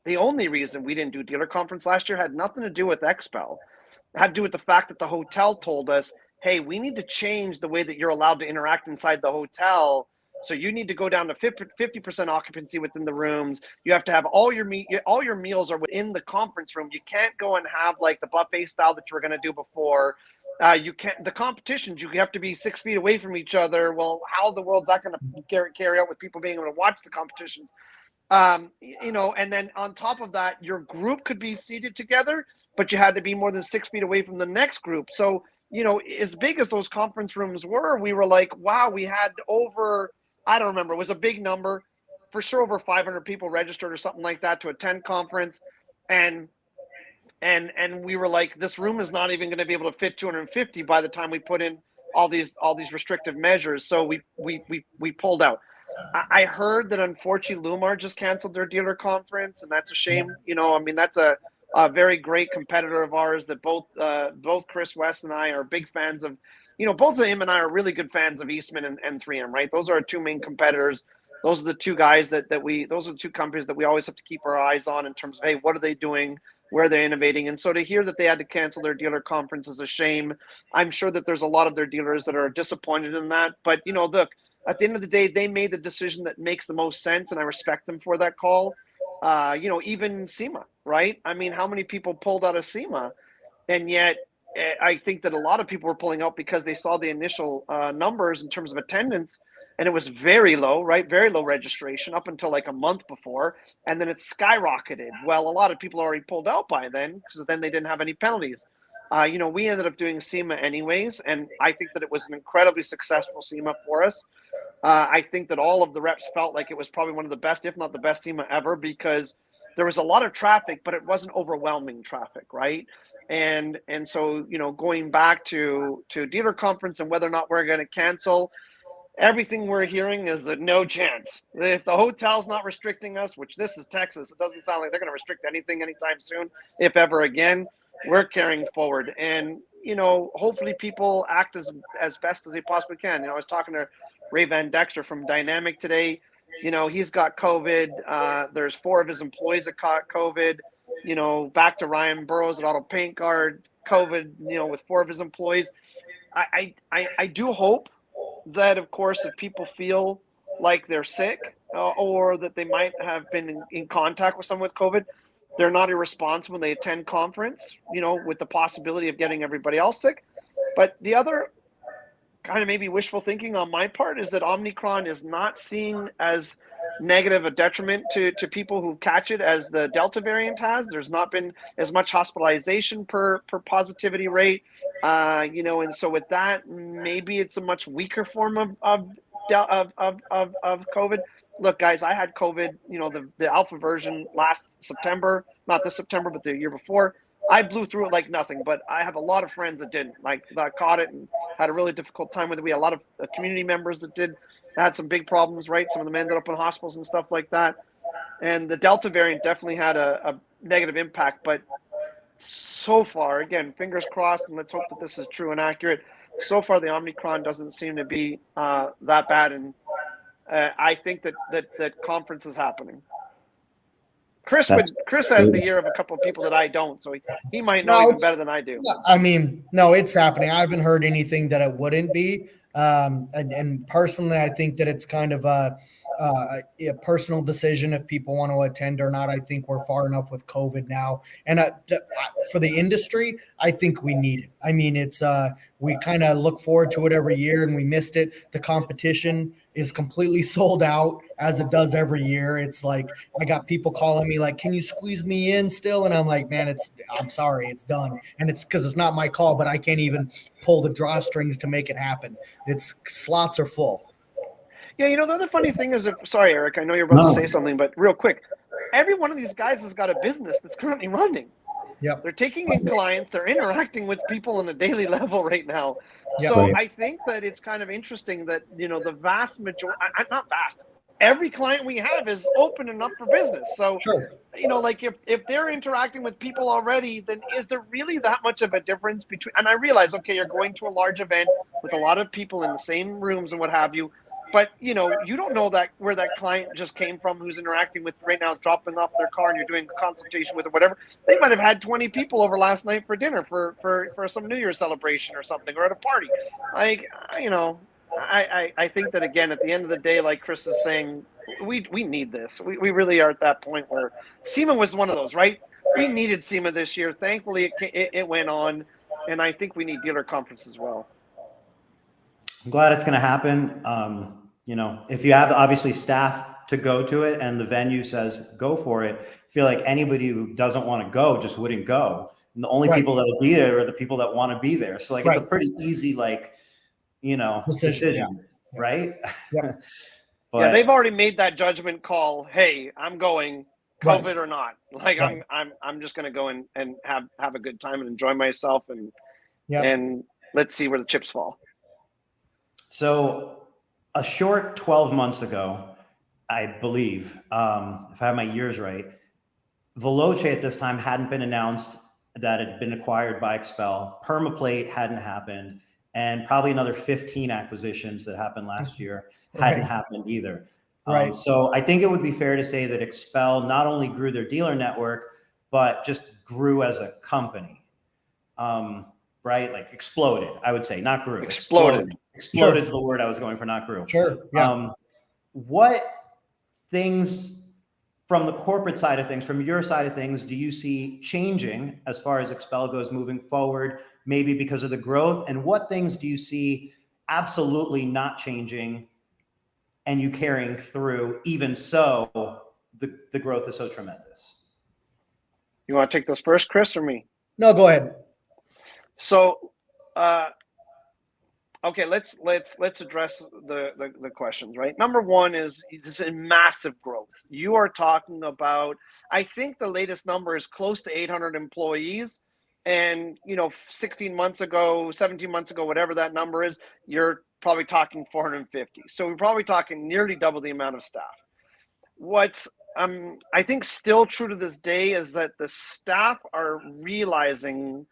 we didn't do dealer conference last year had nothing to do with XPEL. It had to do with the fact that the hotel told us, hey, we need to change the way that you're allowed to interact inside the hotel So you need to go down to 50% occupancy within the rooms. You have to have all your meals are within the conference room. You can't go and have like the buffet style that you were going to do before. You can't, the competitions, you have to be 6 feet away from each other. Well, how in the world is that going to carry out with people being able to watch the competitions? And then on top of that, your group could be seated together, but you had to be more than 6 feet away from the next group. So, as big as those conference rooms were, we were like, wow, we had over, I don't remember, it was a big number, for sure over 500 people registered or something like that to attend conference. And we were like, this room is not even going to be able to fit 250 by the time we put in all these restrictive measures. So we pulled out. I heard that unfortunately Lumar just canceled their dealer conference, and that's a shame. That's a very great competitor of ours that both Chris West and I are big fans of. Both of him and I are really good fans of Eastman and 3M, right? Those are our two main competitors. Those are the two guys those are the two companies that we always have to keep our eyes on in terms of, hey, what are they doing? Where are they innovating? And so to hear that they had to cancel their dealer conference is a shame. I'm sure that there's a lot of their dealers that are disappointed in that. But, look, at the end of the day, they made the decision that makes the most sense, and I respect them for that call. Even SEMA, right? I mean, how many people pulled out of SEMA? And yet I think that a lot of people were pulling out because they saw the initial numbers in terms of attendance, and it was very low, right? Very low registration up until like a month before, and then it skyrocketed. Well, a lot of people already pulled out by then because then they didn't have any penalties. We ended up doing SEMA anyways, and I think that it was an incredibly successful SEMA for us. I think that all of the reps felt like it was probably one of the best, if not the best SEMA ever, because there was a lot of traffic, but it wasn't overwhelming traffic, right? And so, going back to dealer conference and whether or not we're going to cancel, everything we're hearing is that no chance. If the hotel's not restricting us, which this is Texas, it doesn't sound like they're going to restrict anything anytime soon, if ever again, we're carrying forward. And, hopefully people act as best as they possibly can. I was talking to Ray Van Dexter from Dynamic today. He's got COVID. There's 4 of his employees that caught COVID. Back to Ryan Burrows at Auto Paint Guard, COVID, with 4 of his employees. I do hope that, of course, if people feel like they're sick or that they might have been in contact with someone with COVID, they're not irresponsible when they attend conference, with the possibility of getting everybody else sick. But the other kind of maybe wishful thinking on my part is that Omicron is not seeing as negative a detriment to people who catch it as the Delta variant has. There's not been as much hospitalization per positivity rate, and so with that, maybe it's a much weaker form of COVID. Look, guys, I had COVID, the alpha version last September, not this September, but the year before. I blew through it like nothing, but I have a lot of friends that didn't, that caught it and had a really difficult time with it. We had a lot of community members that had some big problems, right? Some of them ended up in hospitals and stuff like that. And the Delta variant definitely had a negative impact, but so far, again, fingers crossed, and let's hope that this is true and accurate. So far, the Omicron doesn't seem to be that bad, and I think that conference is happening. Chris has the ear of a couple of people that I don't, so he might know even better than I do. I mean, no, it's happening. I haven't heard anything that it wouldn't be. And personally, I think that it's kind of a personal decision if people want to attend or not. I think we're far enough with COVID now. And for the industry, I think we need it. I mean, it's we kind of look forward to it every year, and we missed it. The competition is completely sold out, as it does every year. It's like, I got people calling me like, can you squeeze me in still? And I'm like, man, I'm sorry, it's done. And it's because it's not my call, but I can't even pull the drawstrings to make it happen. Slots are full. Yeah, the other funny thing is, sorry, Eric, I know you're about to say something, but real quick, every one of these guys has got a business that's currently running. Yep. They're taking in clients. They're interacting with people on a daily level right now. Yep. So I think that it's kind of interesting that, the vast majority, not vast, every client we have is open and up for business. So, sure. If they're interacting with people already, then is there really that much of a difference between, and I realize, okay, you're going to a large event with a lot of people in the same rooms and what have you, but, you don't know where that client just came from who's interacting with right now, dropping off their car, and you're doing a consultation with or whatever. They might have had 20 people over last night for dinner for some New Year's celebration or something, or at a party. I think that, again, at the end of the day, like Chris is saying, we need this. We really are at that point where SEMA was one of those, right? We needed SEMA this year. Thankfully, it went on, and I think we need dealer conference as well. I'm glad it's going to happen. You know, if you have obviously staff to go to it and the venue says go for it, I feel like anybody who doesn't want to go just wouldn't go. And the only people that will be there are the people that want to be there. So like, it's a pretty easy, like, you know, decision. Right? Yep. But, yeah, they've already made that judgment call. Hey, I'm going, COVID or not. Like, I'm just going to go and have a good time and enjoy myself, and let's see where the chips fall. So a short 12 months ago, I believe, if I have my years right, Veloce at this time hadn't been announced that it had been acquired by XPEL. Permaplate hadn't happened, and probably another 15 acquisitions that happened last year hadn't happened either. So I think it would be fair to say that XPEL not only grew their dealer network, but just grew as a company, right? Like exploded, I would say, not grew. Exploded is the word I was going for, not grew. What things from the corporate side of things, from your side of things, do you see changing as far as XPEL goes moving forward, maybe because of the growth? And what things do you see absolutely not changing and you carrying through, even so the growth is so tremendous? You want to take those first, Chris, or me? No, go ahead. So, okay, let's address the questions, right? Number one is this is massive growth. You are talking about, I think the latest number is close to 800 employees. And, you know, 16 months ago, 17 months ago, whatever that number is, you're probably talking 450. So we're probably talking nearly double the amount of staff. What's I think still true to this day is that the staff are realizing,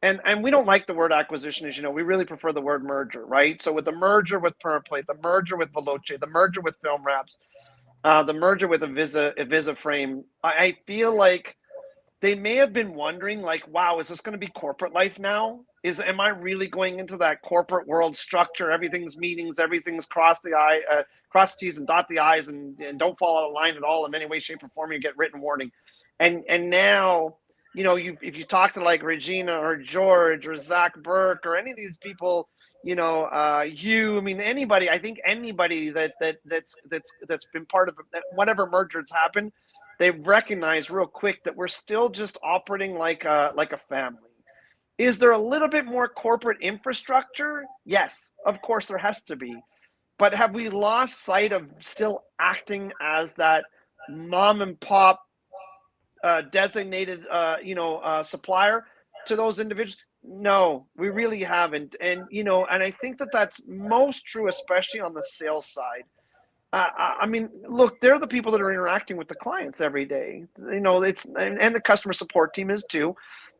and we don't like the word acquisition, as you know, we really prefer the word merger, right? So with the merger with Permaplate, the merger with Veloce, the merger with Film Wraps, the merger with Avisa Frame, I feel like they may have been wondering, like, wow, is this going to be corporate life now? Am I really going into that corporate world structure? Everything's meetings, everything's cross the T's and dot the I's, and don't fall out of line at all in any way, shape, or form. You get written warning. And now, you know, if you talk to like Regina or George or Zach Burke or any of these people, you know, Hugh, I mean, anybody, I think anybody that's been part of whatever merger has happened, they recognize real quick that we're still just operating like a family. Is there a little bit more corporate infrastructure? Yes, of course there has to be. But have we lost sight of still acting as that mom and pop designated, supplier to those individuals? No, we really haven't. And, you know, and I think that that's most true, especially on the sales side. I mean, look, they're the people that are interacting with the clients every day. You know, and the customer support team is too.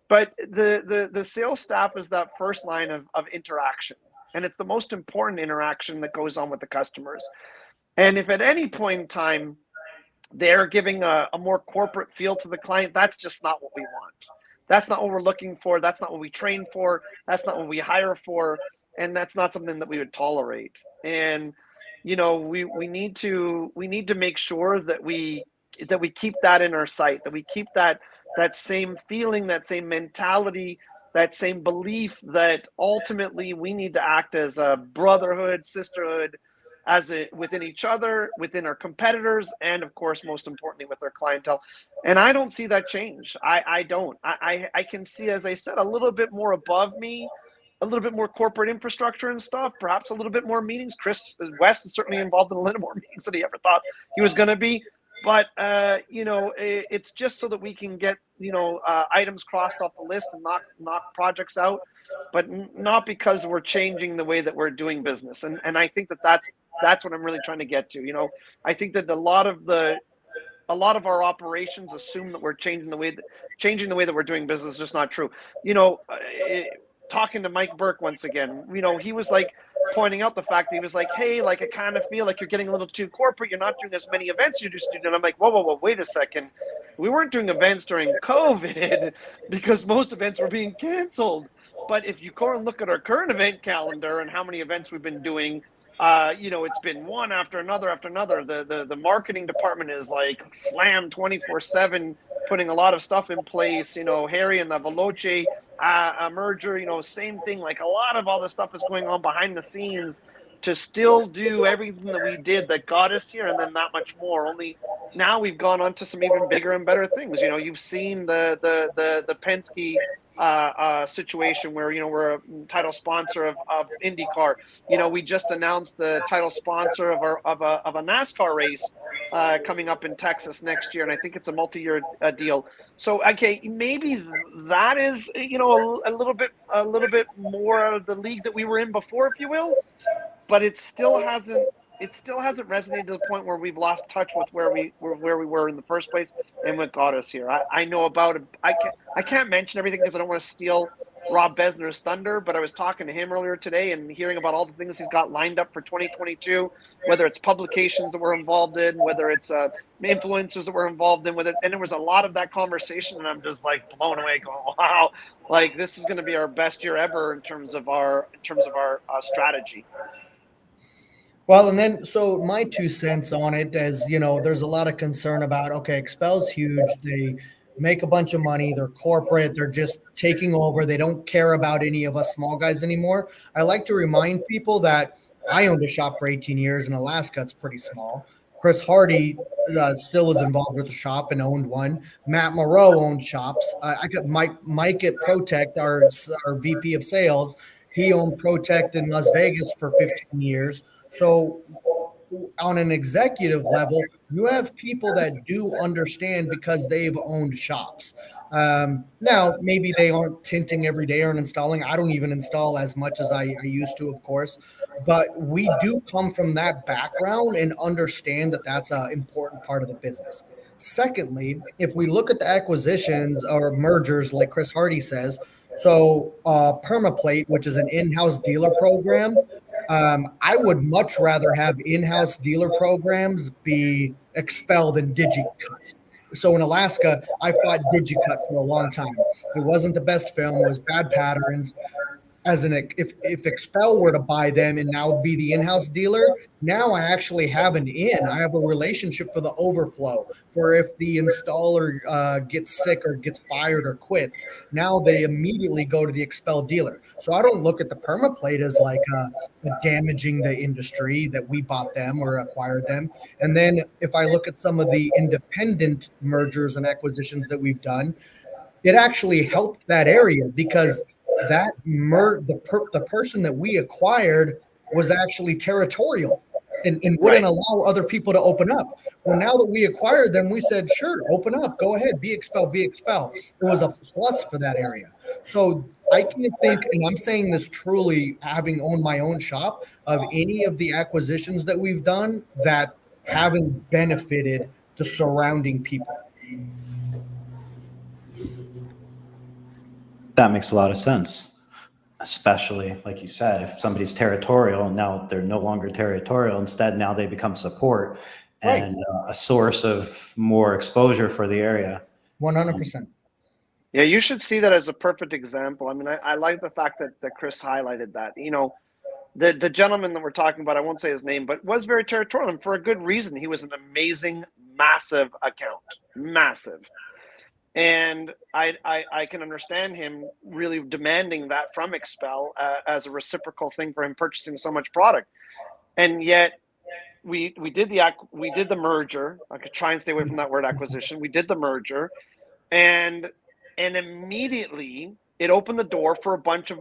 But the sales staff is that first line of interaction. And it's the most important interaction that goes on with the customers. And if at any point in time they're giving a more corporate feel to the client, that's just not what we want. That's not what we're looking for. That's not what we train for. That's not what we hire for. And that's not something that we would tolerate. And, you know, we need to make sure that we keep that in our sight, that we keep that same feeling, that same mentality, that same belief that ultimately we need to act as a brotherhood, sisterhood, within each other, within our competitors, and of course, most importantly, with our clientele. And I don't see that change. I don't. I can see, as I said, a little bit more above me, a little bit more corporate infrastructure and stuff, perhaps a little bit more meetings. Chris West is certainly involved in a little more meetings than he ever thought he was going to be. But, you know, it's just so that we can get, you know, items crossed off the list and knock projects out, but not because we're changing the way that we're doing business. And I think that's what I'm really trying to get to. You know, I think that a lot of our operations assume that we're changing the way that we're doing business is just not true. You know, talking to Mike Burke once again, you know, he was like pointing out the fact that he was like, hey, like, I kind of feel like you're getting a little too corporate. You're not doing as many events you used to do. And I'm like, whoa, wait a second. We weren't doing events during COVID because most events were being canceled. But if you go and look at our current event calendar and how many events we've been doing, it's been one after another after another. The marketing department is like slammed 24/7, putting a lot of stuff in place. Harry and the Veloce merger, same thing. Like a lot of all this stuff is going on behind the scenes to still do everything that we did that got us here, and then that much more. Only now we've gone on to some even bigger and better things. You've seen the Penske situation where we're a title sponsor of IndyCar. We just announced the title sponsor of a NASCAR race coming up in Texas next year, and I think it's a multi-year deal. So okay, maybe that is a little bit more of the league that we were in before, if you will, but it still hasn't resonated to the point where we've lost touch with where we were in the first place and what got us here. I know about it. I can't mention everything because I don't want to steal Rob Besner's thunder, but I was talking to him earlier today and hearing about all the things he's got lined up for 2022, whether it's publications that we're involved in, whether it's influencers that we're involved in with it. And there was a lot of that conversation, and I'm just like blown away going, wow, like this is going to be our best year ever in terms of our strategy. Well, and then, so my 2 cents on it, as there's a lot of concern about, okay, XPEL's huge. They make a bunch of money. They're corporate. They're just taking over. They don't care about any of us small guys anymore. I like to remind people that I owned a shop for 18 years in Alaska. It's pretty small. Chris Hardy still is involved with the shop and owned one. Matt Moreau owned shops. I got Mike at Protect, our VP of sales. He owned Protect in Las Vegas for 15 years. So on an executive level, you have people that do understand because they've owned shops. Now, maybe they aren't tinting every day or installing. I don't even install as much as I used to, of course. But we do come from that background and understand that that's an important part of the business. Secondly, if we look at the acquisitions or mergers, like Chris Hardy says, so Permaplate, which is an in-house dealer program, I would much rather have in-house dealer programs be XPEL than DigiCut. So in Alaska, I fought DigiCut for a long time. It wasn't the best film. It was bad patterns. If XPEL were to buy them and now be the in-house dealer, now I actually have an in. I have a relationship for the overflow for if the installer gets sick or gets fired or quits. Now they immediately go to the XPEL dealer. So I don't look at the Permaplate as like damaging the industry that we bought them or acquired them. And then if I look at some of the independent mergers and acquisitions that we've done, it actually helped that area because that the person that we acquired was actually territorial and wouldn't allow other people to open up. Well, now that we acquired them, we said, sure, open up, go ahead, be XPEL. It was a plus for that area. So I can't think, and I'm saying this truly, having owned my own shop, of any of the acquisitions that we've done that haven't benefited the surrounding people. That makes a lot of sense, especially like you said, if somebody's territorial, now they're no longer territorial. Instead, now they become support and a source of more exposure for the area. 100%. Yeah, you should see that as a perfect example. I mean, I like the fact that Chris highlighted that. The gentleman that we're talking about, I won't say his name, but was very territorial, and for a good reason. He was an amazing, massive account, massive. And I can understand him really demanding that from XPEL as a reciprocal thing for him purchasing so much product. And yet we did the merger. I could try and stay away from that word acquisition. We did the merger, and immediately it opened the door for a bunch of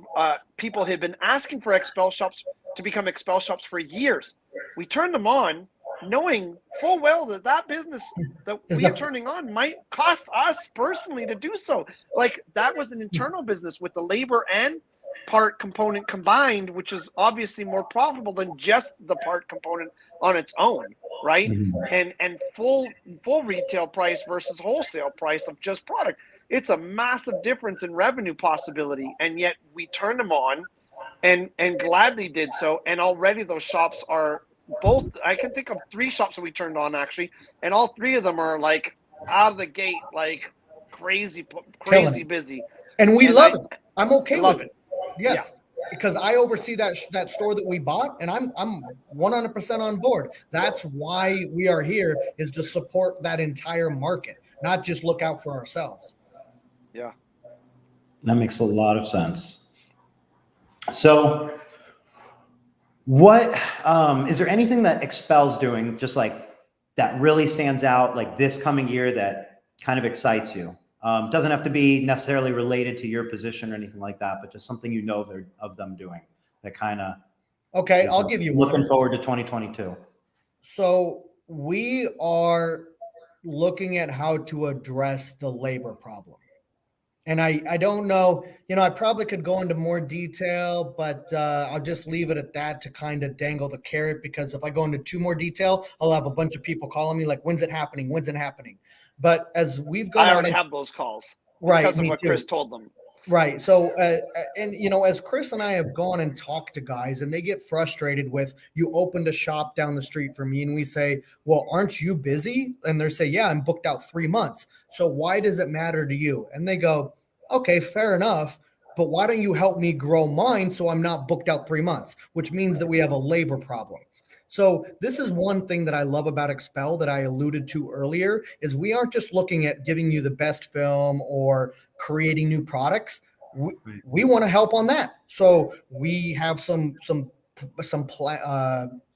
people who had been asking for XPEL shops to become XPEL shops for years. We turned them on, knowing full well that business that we are turning on might cost us personally to do so. Like, that was an internal business with the labor and part component combined, which is obviously more profitable than just the part component on its own, right? Mm-hmm. And full retail price versus wholesale price of just product. It's a massive difference in revenue possibility, and yet we turned them on and gladly did so. And already those shops are both, I can think of 3 shops that we turned on actually, and all 3 of them are like out of the gate, like crazy busy. And we love it. I'm okay with it. Yes. because I oversee that store that we bought, and I'm 100% on board. That's why we are here, is to support that entire market, not just look out for ourselves. Yeah. That makes a lot of sense. So what is there anything that XPEL's doing just like that really stands out like this coming year that kind of excites you? Doesn't have to be necessarily related to your position or anything like that, but just something you know of them doing that kind of. Okay, I'll give you one. Looking forward to 2022. So we are looking at how to address the labor problem. And I don't know, I probably could go into more detail, but I'll just leave it at that to kind of dangle the carrot, because if I go into too more detail, I'll have a bunch of people calling me like, when's it happening? When's it happening? But as we've gone, I already have those calls, right, because of what Chris told them. Right. So, and as Chris and I have gone and talked to guys, and they get frustrated with, you opened a shop down the street from me, and we say, well, aren't you busy? And they say, yeah, I'm booked out 3 months. So why does it matter to you? And they go, okay, fair enough. But why don't you help me grow mine so I'm not booked out 3 months, which means that we have a labor problem. So this is one thing that I love about XPEL that I alluded to earlier, is we aren't just looking at giving you the best film or creating new products. We want to help on that. So we have some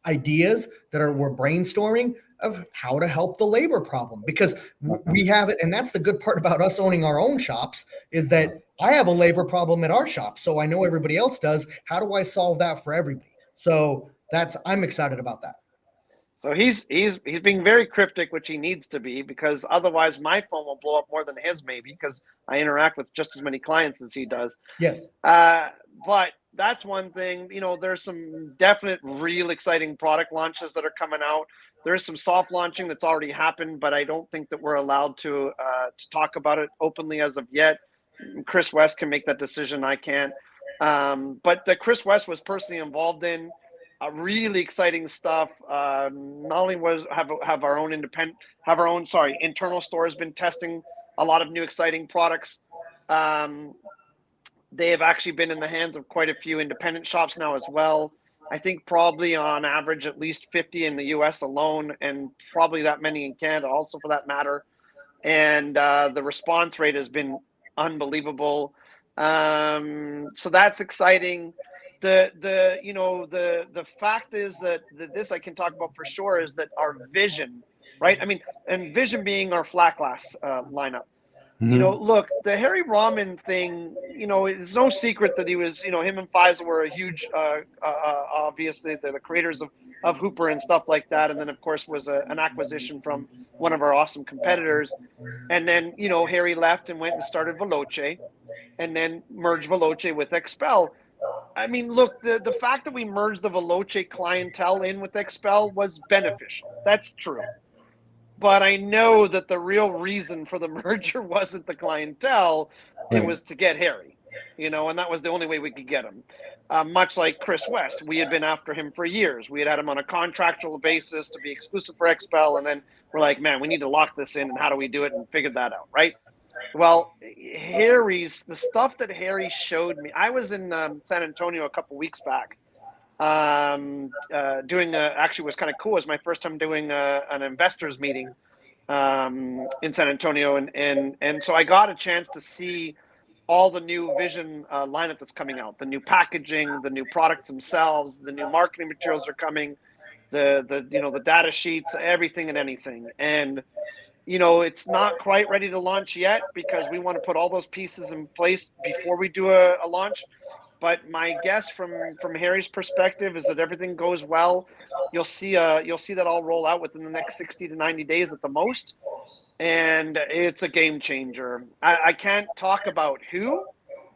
ideas that we're brainstorming of how to help the labor problem, because we have it. And that's the good part about us owning our own shops, is that I have a labor problem at our shop. So I know everybody else does. How do I solve that for everybody? So I'm excited about that. So he's being very cryptic, which he needs to be, because otherwise my phone will blow up more than his, maybe, because I interact with just as many clients as he does. Yes. But that's one thing. There's some definite real exciting product launches that are coming out. There's some soft launching that's already happened, but I don't think that we're allowed to talk about it openly as of yet. Chris West can make that decision. I can't. But that Chris West was personally involved in really exciting stuff. Not only have our own internal store has been testing a lot of new exciting products. They have actually been in the hands of quite a few independent shops now as well. I think probably on average at least 50 in the US alone, and probably that many in Canada also, for that matter. And the response rate has been unbelievable. So that's exciting. The fact is that this I can talk about for sure, is that our vision, right? I mean, and vision being our flat glass lineup. Mm-hmm. Look, the Harry Rahman thing, it's no secret that he was, him and Faisal were a huge, obviously the creators of Hooper and stuff like that. And then of course was an acquisition from one of our awesome competitors. And then, Harry left and went and started Veloce, and then merged Veloce with XPEL. I mean, look, the fact that we merged the Veloce clientele in with XPEL was beneficial. That's true. But I know that the real reason for the merger wasn't the clientele. It was to get Harry, and that was the only way we could get him. Much like Chris West, we had been after him for years. We had him on a contractual basis to be exclusive for XPEL. And then we're like, man, we need to lock this in. And how do we do it? And figured that out, right? Well, the stuff that Harry showed me, I was in San Antonio a couple weeks back, actually was kind of cool. It was my first time doing an investors meeting in San Antonio. And so I got a chance to see all the new vision lineup that's coming out, the new packaging, the new products themselves, the new marketing materials are coming, the data sheets, everything and anything. And it's not quite ready to launch yet, because we want to put all those pieces in place before we do a launch. But my guess from Harry's perspective is that everything goes well. You'll see that all roll out within the next 60 to 90 days at the most. And it's a game changer. I can't talk about who.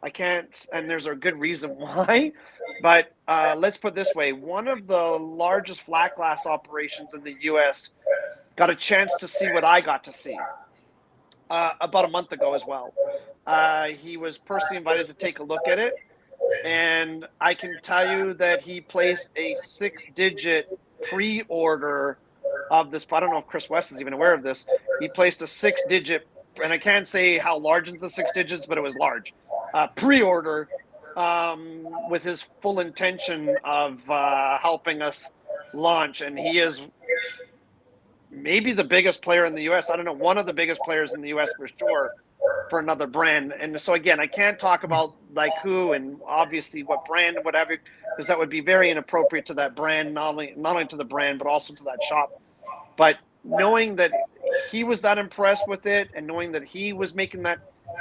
I can't, and there's a good reason why. But let's put it this way. One of the largest flat glass operations in the US got a chance to see what I got to see about a month ago as well. He was personally invited to take a look at it. And I can tell you that he placed a 6-digit pre-order of this. I don't know if Chris West is even aware of this. He placed a 6-digit, and I can't say how large into the 6 digits, but it was large, pre-order with his full intention of helping us launch, and he is maybe the biggest player in the US. I don't know, one of the biggest players in the US for sure for another brand. And so again, I can't talk about like who and obviously what brand and whatever, because that would be very inappropriate to that brand, not only to the brand, but also to that shop. But knowing that he was that impressed with it, and knowing that he was making that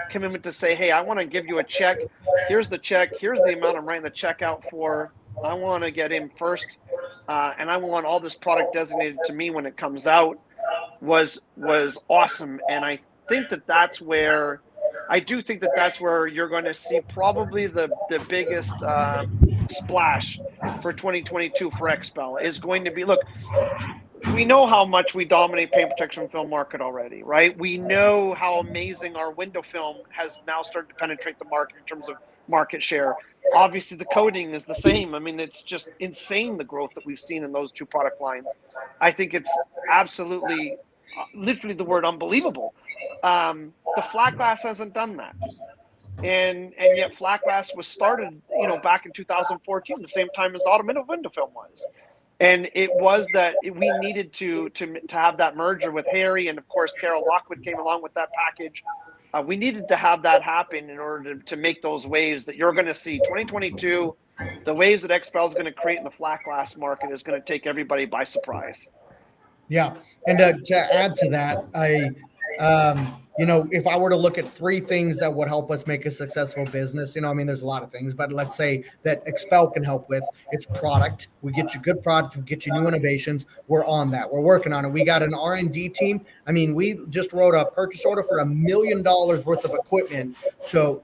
commitment to say, hey, I want to give you a check. Here's the check. Here's the amount I'm writing the check out for. I want to get in first. And I want all this product designated to me when it comes out was awesome. And I think that that's where you're going to see probably the biggest splash for 2022 for XPEL is going to be, look, we know how much we dominate paint protection film market already, right? We know how amazing our window film has now started to penetrate the market in terms of market share. Obviously, the coating is the same. I mean, it's just insane the growth that we've seen in those two product lines. I think it's absolutely, literally the word unbelievable. The flat glass hasn't done that. And yet flat glass was started, back in 2014, the same time as automotive window film was. And it was that we needed to have that merger with Harry, and of course Carol Lockwood came along with that package. We needed to have that happen in order to make those waves that you're going to see. 2022, the waves that XPEL is going to create in the flat glass market is going to take everybody by surprise. Yeah, and to add to that, if I were to look at three things that would help us make a successful business, there's a lot of things, but let's say that XPEL can help with, it's product. We get you good product, we get you new innovations. We're on that. We're working on it. We got an R&D team. I mean, we just wrote a purchase order for $1 million worth of equipment to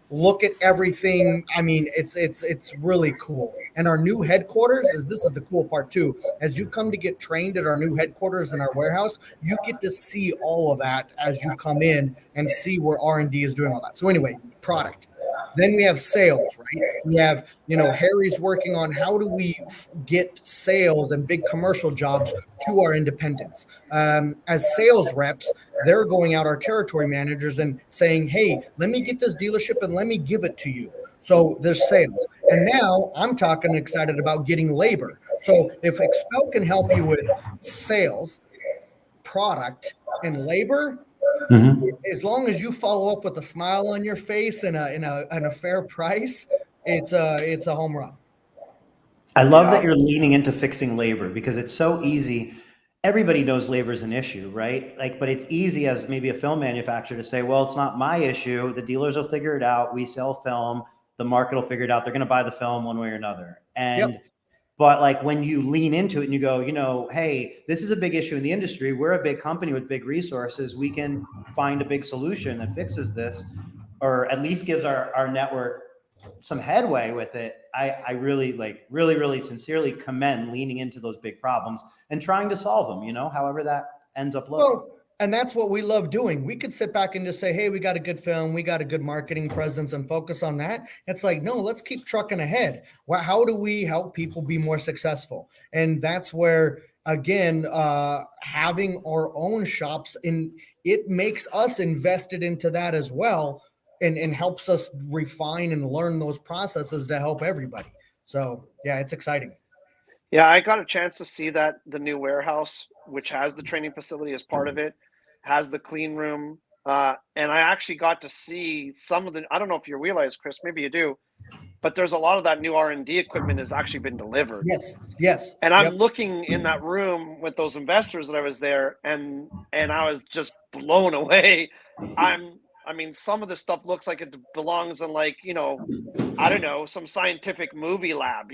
look at everything. I mean, it's really cool. And our new headquarters this is the cool part too. As you come to get trained at our new headquarters in our warehouse, you get to see all of that as you come in and see where R&D is doing all that. So anyway, product. Then we have sales, right? We have, Harry's working on how do we get sales and big commercial jobs to our independents. As sales reps, they're going out, our territory managers, and saying, hey, let me get this dealership and let me give it to you. So there's sales. And now I'm talking excited about getting labor. So if XPEL can help you with sales, product, and labor, as long as you follow up with a smile on your face and a fair price, it's a home run. I love that you're leaning into fixing labor, because it's so easy. Everybody knows labor is an issue, right? But it's easy as maybe a film manufacturer to say, well, it's not my issue. The dealers will figure it out. We sell film. The market will figure it out. They're going to buy the film one way or another. But when you lean into it and you go, hey, this is a big issue in the industry. We're a big company with big resources. We can find a big solution that fixes this, or at least gives our network some headway with it. I really really sincerely commend leaning into those big problems and trying to solve them, however that ends up looking. Well, and that's what we love doing. We could sit back and just say, hey, we got a good film, we got a good marketing presence, and focus on that. It's like, no, let's keep trucking ahead. Well, how do we help people be more successful? And that's where, again, having our own shops, it makes us invested into that as well, and helps us refine and learn those processes to help everybody. So yeah, it's exciting. Yeah, I got a chance to see the new warehouse, which has the training facility as part of it, has the clean room. And I actually got to see some of I don't know if you realize, Chris, maybe you do, but there's a lot of that new R&D equipment has actually been delivered. Yes. And I'm looking in that room with those investors that I was there, and I was just blown away. I mean, some of the stuff looks like it belongs in I don't know, some scientific movie lab,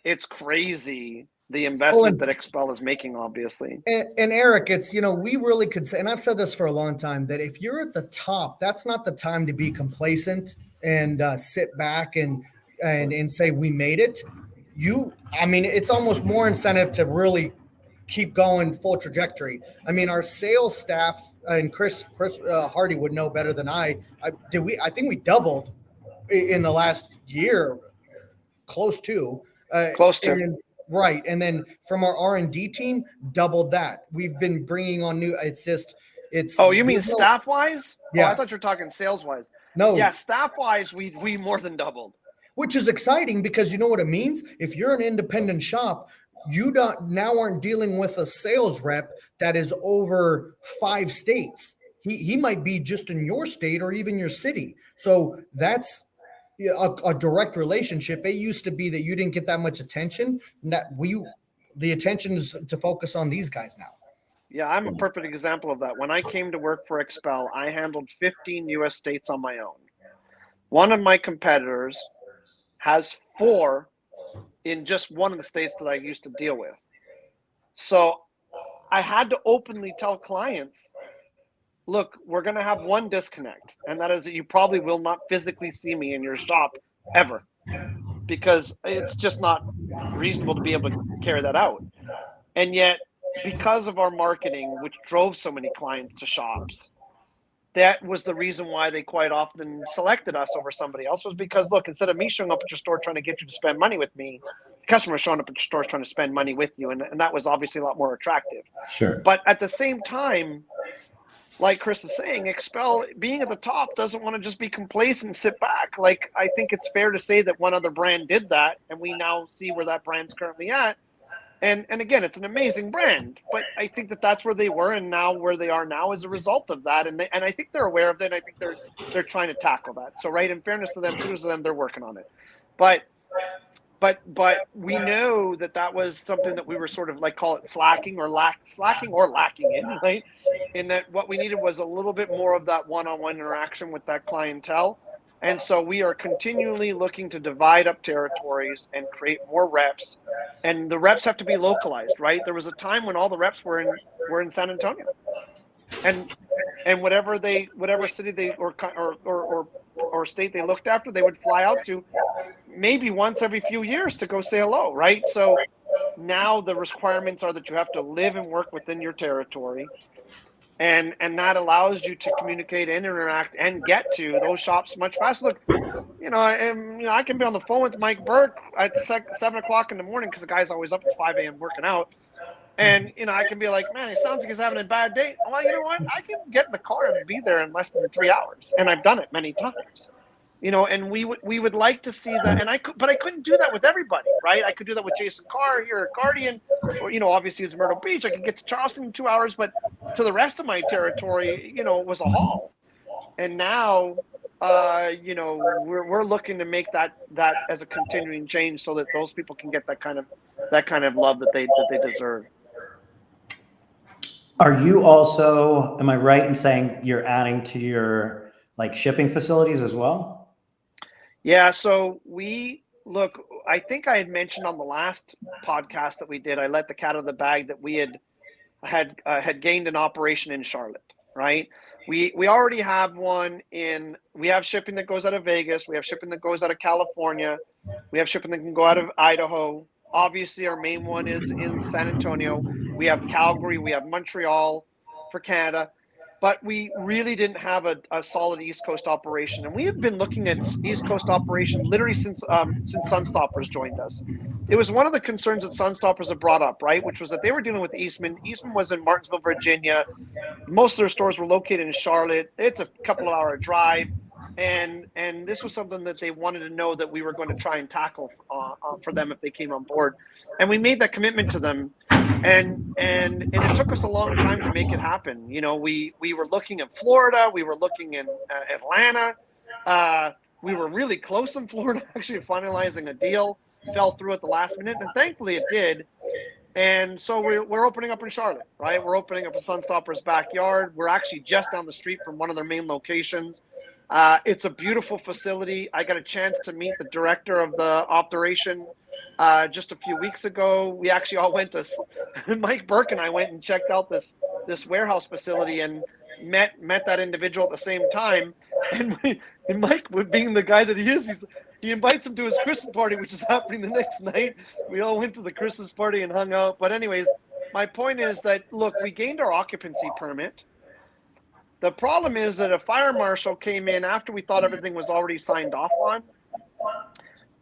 it's crazy, the investment that XPEL is making, obviously. And Eric, it's, we really could say, and I've said this for a long time, that if you're at the top, that's not the time to be complacent and sit back and say, we made it. It's almost more incentive to really keep going full trajectory. I mean, our sales staff, and Chris Hardy would know better than I think we doubled in the last year, close to. Right. And then from our R&D team, doubled that. We've been bringing on new, it's just, It's Oh, you mean there's no- staff wise? Oh, Yeah. I thought you were talking sales wise. No, Yeah, staff wise, we more than doubled. which is exciting because you know what it means? If you're an independent shop, you don't now aren't dealing with a sales rep that is over 5 states. He might be just in your state or even your city. So that's a direct relationship. It used to be that you didn't get that much attention. And that the attention is to focus on these guys now. Yeah, I'm a perfect example of that. When I came to work for XPEL, I handled 15 US states on my own. One of my competitors has 4 in just one of the states that I used to deal with. So I had to openly tell clients, look, we're going to have one disconnect, and that is that you probably will not physically see me in your shop ever, because it's just not reasonable to be able to carry that out. And yet, because of our marketing, which drove so many clients to shops, that was the reason why they quite often selected us over somebody else, was because, look, instead of me showing up at your store trying to get you to spend money with me, the customer showing up at your store trying to spend money with you. And that was obviously a lot more attractive. Sure. But at the same time, like Chris is saying, XPEL being at the top doesn't want to just be complacent and sit back. Like, I think it's fair to say that one other brand did that, and we now see where that brand's currently at. And again, it's an amazing brand, but I think that that's where they were, and now where they are now is a result of that. And I think they're aware of it. And I think they're trying to tackle that. So, right, in fairness to them, kudos to them, they're working on it. But we know that was something that we were sort of like, call it slacking or lacking in, right? In that what we needed was a little bit more of that one-on-one interaction with that clientele. And so we are continually looking to divide up territories and create more reps. And the reps have to be localized, right? There was a time when all the reps were in San Antonio. And whatever city they or state they looked after, they would fly out to maybe once every few years to go say hello, right? So now the requirements are that you have to live and work within your territory. And that allows you to communicate and interact and get to those shops much faster. Look, I can be on the phone with Mike Burke at 7 o'clock in the morning because the guy's always up at 5 a.m. working out. And, I can be like, man, it sounds like he's having a bad day. Well, you know what? I can get in the car and be there in less than 3 hours. And I've done it many times. And we would like to see that. And I couldn't do that with everybody, right? I could do that with Jason Carr here at Guardian, or, obviously it's Myrtle Beach. I could get to Charleston in 2 hours, but to the rest of my territory, it was a haul. And now, we're looking to make that as a continuing change so that those people can get that kind of love that they deserve. Are you also, am I right in saying you're adding to your shipping facilities as well? Yeah, so I think I had mentioned on the last podcast that we did, I let the cat out of the bag that we had gained an operation in Charlotte, right? We already have one we have shipping that goes out of Vegas. We have shipping that goes out of California. We have shipping that can go out of Idaho. Obviously, our main one is in San Antonio. We have Calgary. We have Montreal for Canada. But we really didn't have a solid East Coast operation. And we have been looking at East Coast operation literally since Sunstoppers joined us. It was one of the concerns that Sunstoppers have brought up, right? Which was that they were dealing with Eastman. Eastman was in Martinsville, Virginia. Most of their stores were located in Charlotte. It's a couple of hour drive. And this was something that they wanted to know that we were going to try and tackle for them if they came on board. And we made that commitment to them. And it took us a long time to make it happen. We were looking at Florida. We were looking in Atlanta. We were really close in Florida, actually finalizing a deal. Fell through at the last minute, and thankfully it did. And so we're opening up in Charlotte, right? We're opening up a Sunstopper's backyard. We're actually just down the street from one of their main locations. It's a beautiful facility. I got a chance to meet the director of the operation just a few weeks ago. We actually all went to Mike Burke and I went and checked out this warehouse facility and met that individual at the same time. And Mike, being the guy that he is, he invites him to his Christmas party, which is happening the next night. We all went to the Christmas party and hung out. But anyways, my point is that, look, we gained our occupancy permit. The problem is that a fire marshal came in after we thought everything was already signed off on.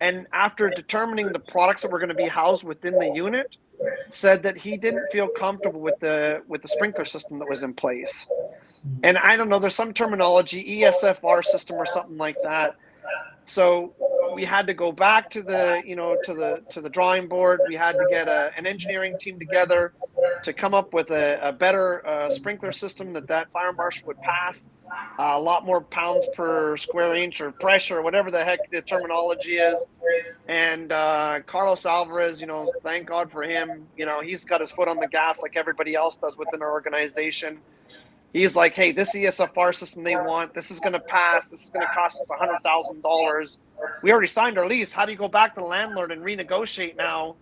And after determining the products that were going to be housed within the unit, said that he didn't feel comfortable with the sprinkler system that was in place. And I don't know, there's some terminology, ESFR system or something like that. So we had to go back to the, to the drawing board. We had to get an engineering team together to come up with a better sprinkler system that fire marshal would pass. A lot more pounds per square inch or pressure, or whatever the heck the terminology is. And Carlos Alvarez, thank God for him. He's got his foot on the gas like everybody else does within our organization. He's like, hey, this ESFR system they want, this is going to pass. This is going to cost us $100,000. We already signed our lease. How do you go back to the landlord and renegotiate now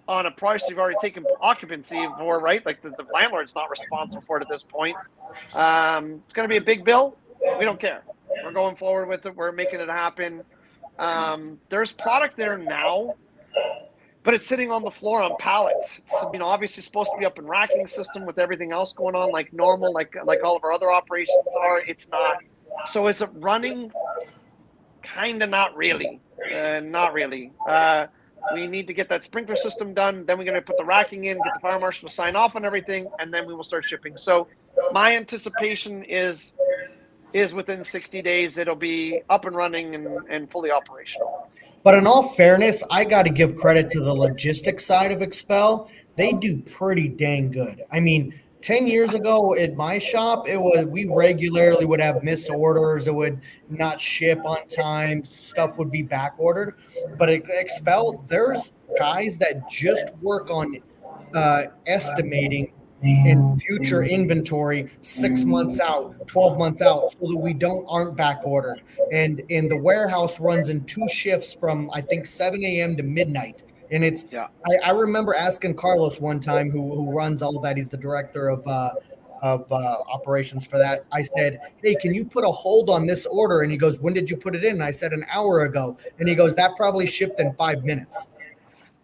on a price you've already taken occupancy for, right? Like the landlord's not responsible for it at this point. It's going to be a big bill. We don't care. We're going forward with it. We're making it happen. There's product there now, but it's sitting on the floor on pallets. It's, obviously supposed to be up in racking system with everything else going on, like normal, like all of our other operations are. It's not. So is it running? Kind of not really. Not really. We need to get that sprinkler system done. Then we're going to put the racking in, get the fire marshal to sign off on everything, and then we will start shipping. So my anticipation is within 60 days, it'll be up and running and fully operational. But in all fairness, I got to give credit to the logistics side of XPEL. They do pretty dang good. I mean, 10 years ago at my shop, we regularly would have miss orders. It would not ship on time. Stuff would be back ordered. But at XPEL, there's guys that just work on estimating in future inventory 6 months out, 12 months out, so that aren't back ordered. And the warehouse runs in 2 shifts from, I think, 7 a.m. to midnight. And it's, yeah. I remember asking Carlos one time, who runs all of that. He's the director of operations for that. I said, hey, can you put a hold on this order? And he goes, when did you put it in? And I said, an hour ago. And he goes, that probably shipped in 5 minutes.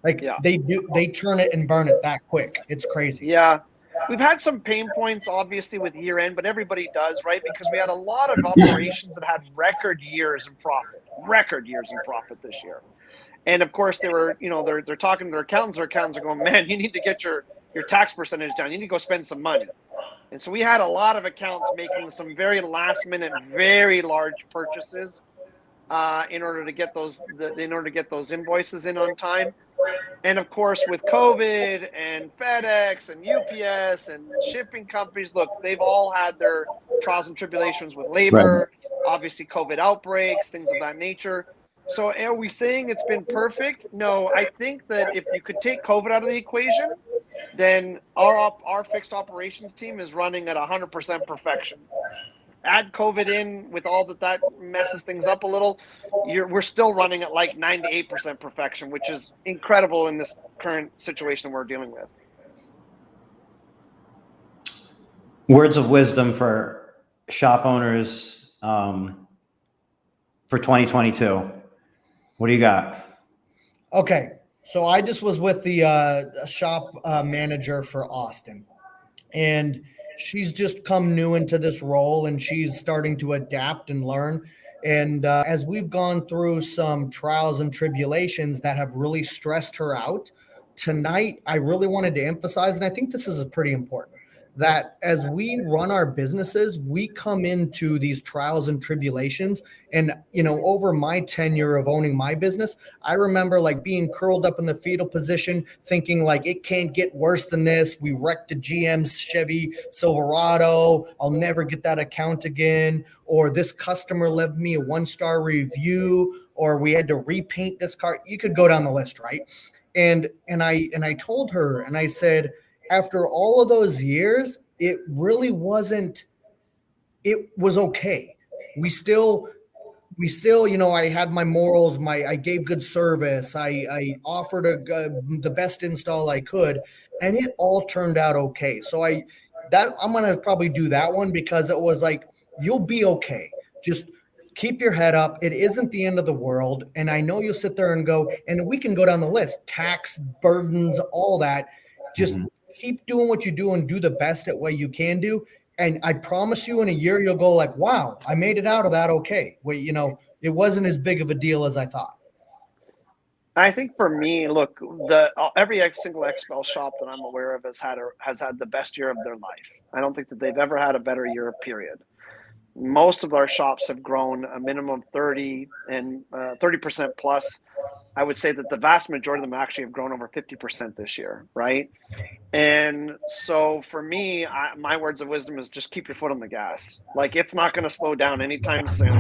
Like, yeah. They turn it and burn it that quick. It's crazy. Yeah. We've had some pain points, obviously, with year end, but everybody does, right? Because we had a lot of operations that had record years in profit this year. And of course, they were, they're talking to their accountants. Their accountants are going, man, you need to get your tax percentage down. You need to go spend some money. And so we had a lot of accounts making some very last minute, very large purchases in order to get those invoices in on time. And of course, with COVID and FedEx and UPS and shipping companies, look, they've all had their trials and tribulations with labor, obviously COVID outbreaks, things of that nature. So are we saying it's been perfect? No, I think that if you could take COVID out of the equation, then our fixed operations team is running at 100% perfection. Add COVID in with all that messes things up a little, we're still running at like 98% perfection, which is incredible in this current situation we're dealing with. Words of wisdom for shop owners for 2022. What do you got? Okay, so I just was with the shop manager for Austin, and she's just come new into this role, and she's starting to adapt and learn. And as we've gone through some trials and tribulations that have really stressed her out, tonight I really wanted to emphasize, and I think this is pretty important, that as we run our businesses, we come into these trials and tribulations. And, over my tenure of owning my business, I remember like being curled up in the fetal position, thinking like, it can't get worse than this. We wrecked a GM's Chevy Silverado. I'll never get that account again. Or this customer left me a 1-star review, or we had to repaint this car. You could go down the list, right? And I told her, and I said, after all of those years, it really wasn't, it was okay. We still, I had my morals, I gave good service. I offered the best install I could, and it all turned out okay. So I'm going to probably do that one, because it was like, you'll be okay. Just keep your head up. It isn't the end of the world. And I know you'll sit there and go, and we can go down the list, tax burdens, all that. Just keep doing what you do and do the best at what you can do. And I promise you, in a year, you'll go like, wow, I made it out of that okay. Wait, it wasn't as big of a deal as I thought. I think for me, look, every single XPEL shop that I'm aware of has had the best year of their life. I don't think that they've ever had a better year, period. Most of our shops have grown a minimum of 30% plus. I would say that the vast majority of them actually have grown over 50% this year, right? And so for me, my words of wisdom is just keep your foot on the gas. Like, it's not going to slow down anytime soon.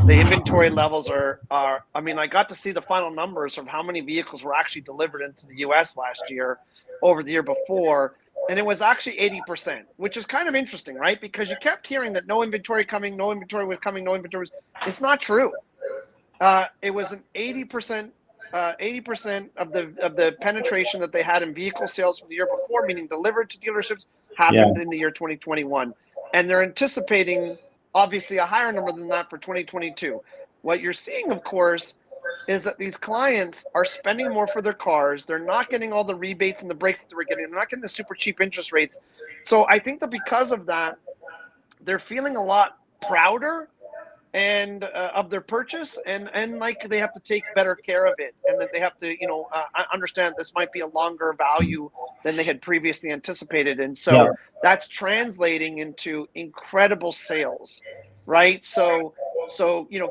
The inventory levels are, I mean, I got to see the final numbers of how many vehicles were actually delivered into the US last year over the year before. And it was actually 80%, which is kind of interesting, right? Because you kept hearing that no inventory coming, no inventory was coming, no inventory was. It's not true. It was an 80% of the penetration that they had in vehicle sales from the year before, meaning delivered to dealerships, happened in the year 2021. And they're anticipating, obviously, a higher number than that for 2022. What you're seeing, of course, is that these clients are spending more for their cars. They're not getting all the rebates and the breaks that they were getting. They're not getting the super cheap interest rates. So I think that because of that, they're feeling a lot prouder and of their purchase, and like they have to take better care of it, and that they have to understand this might be a longer value than they had previously anticipated, and so that's translating into incredible sales, right? So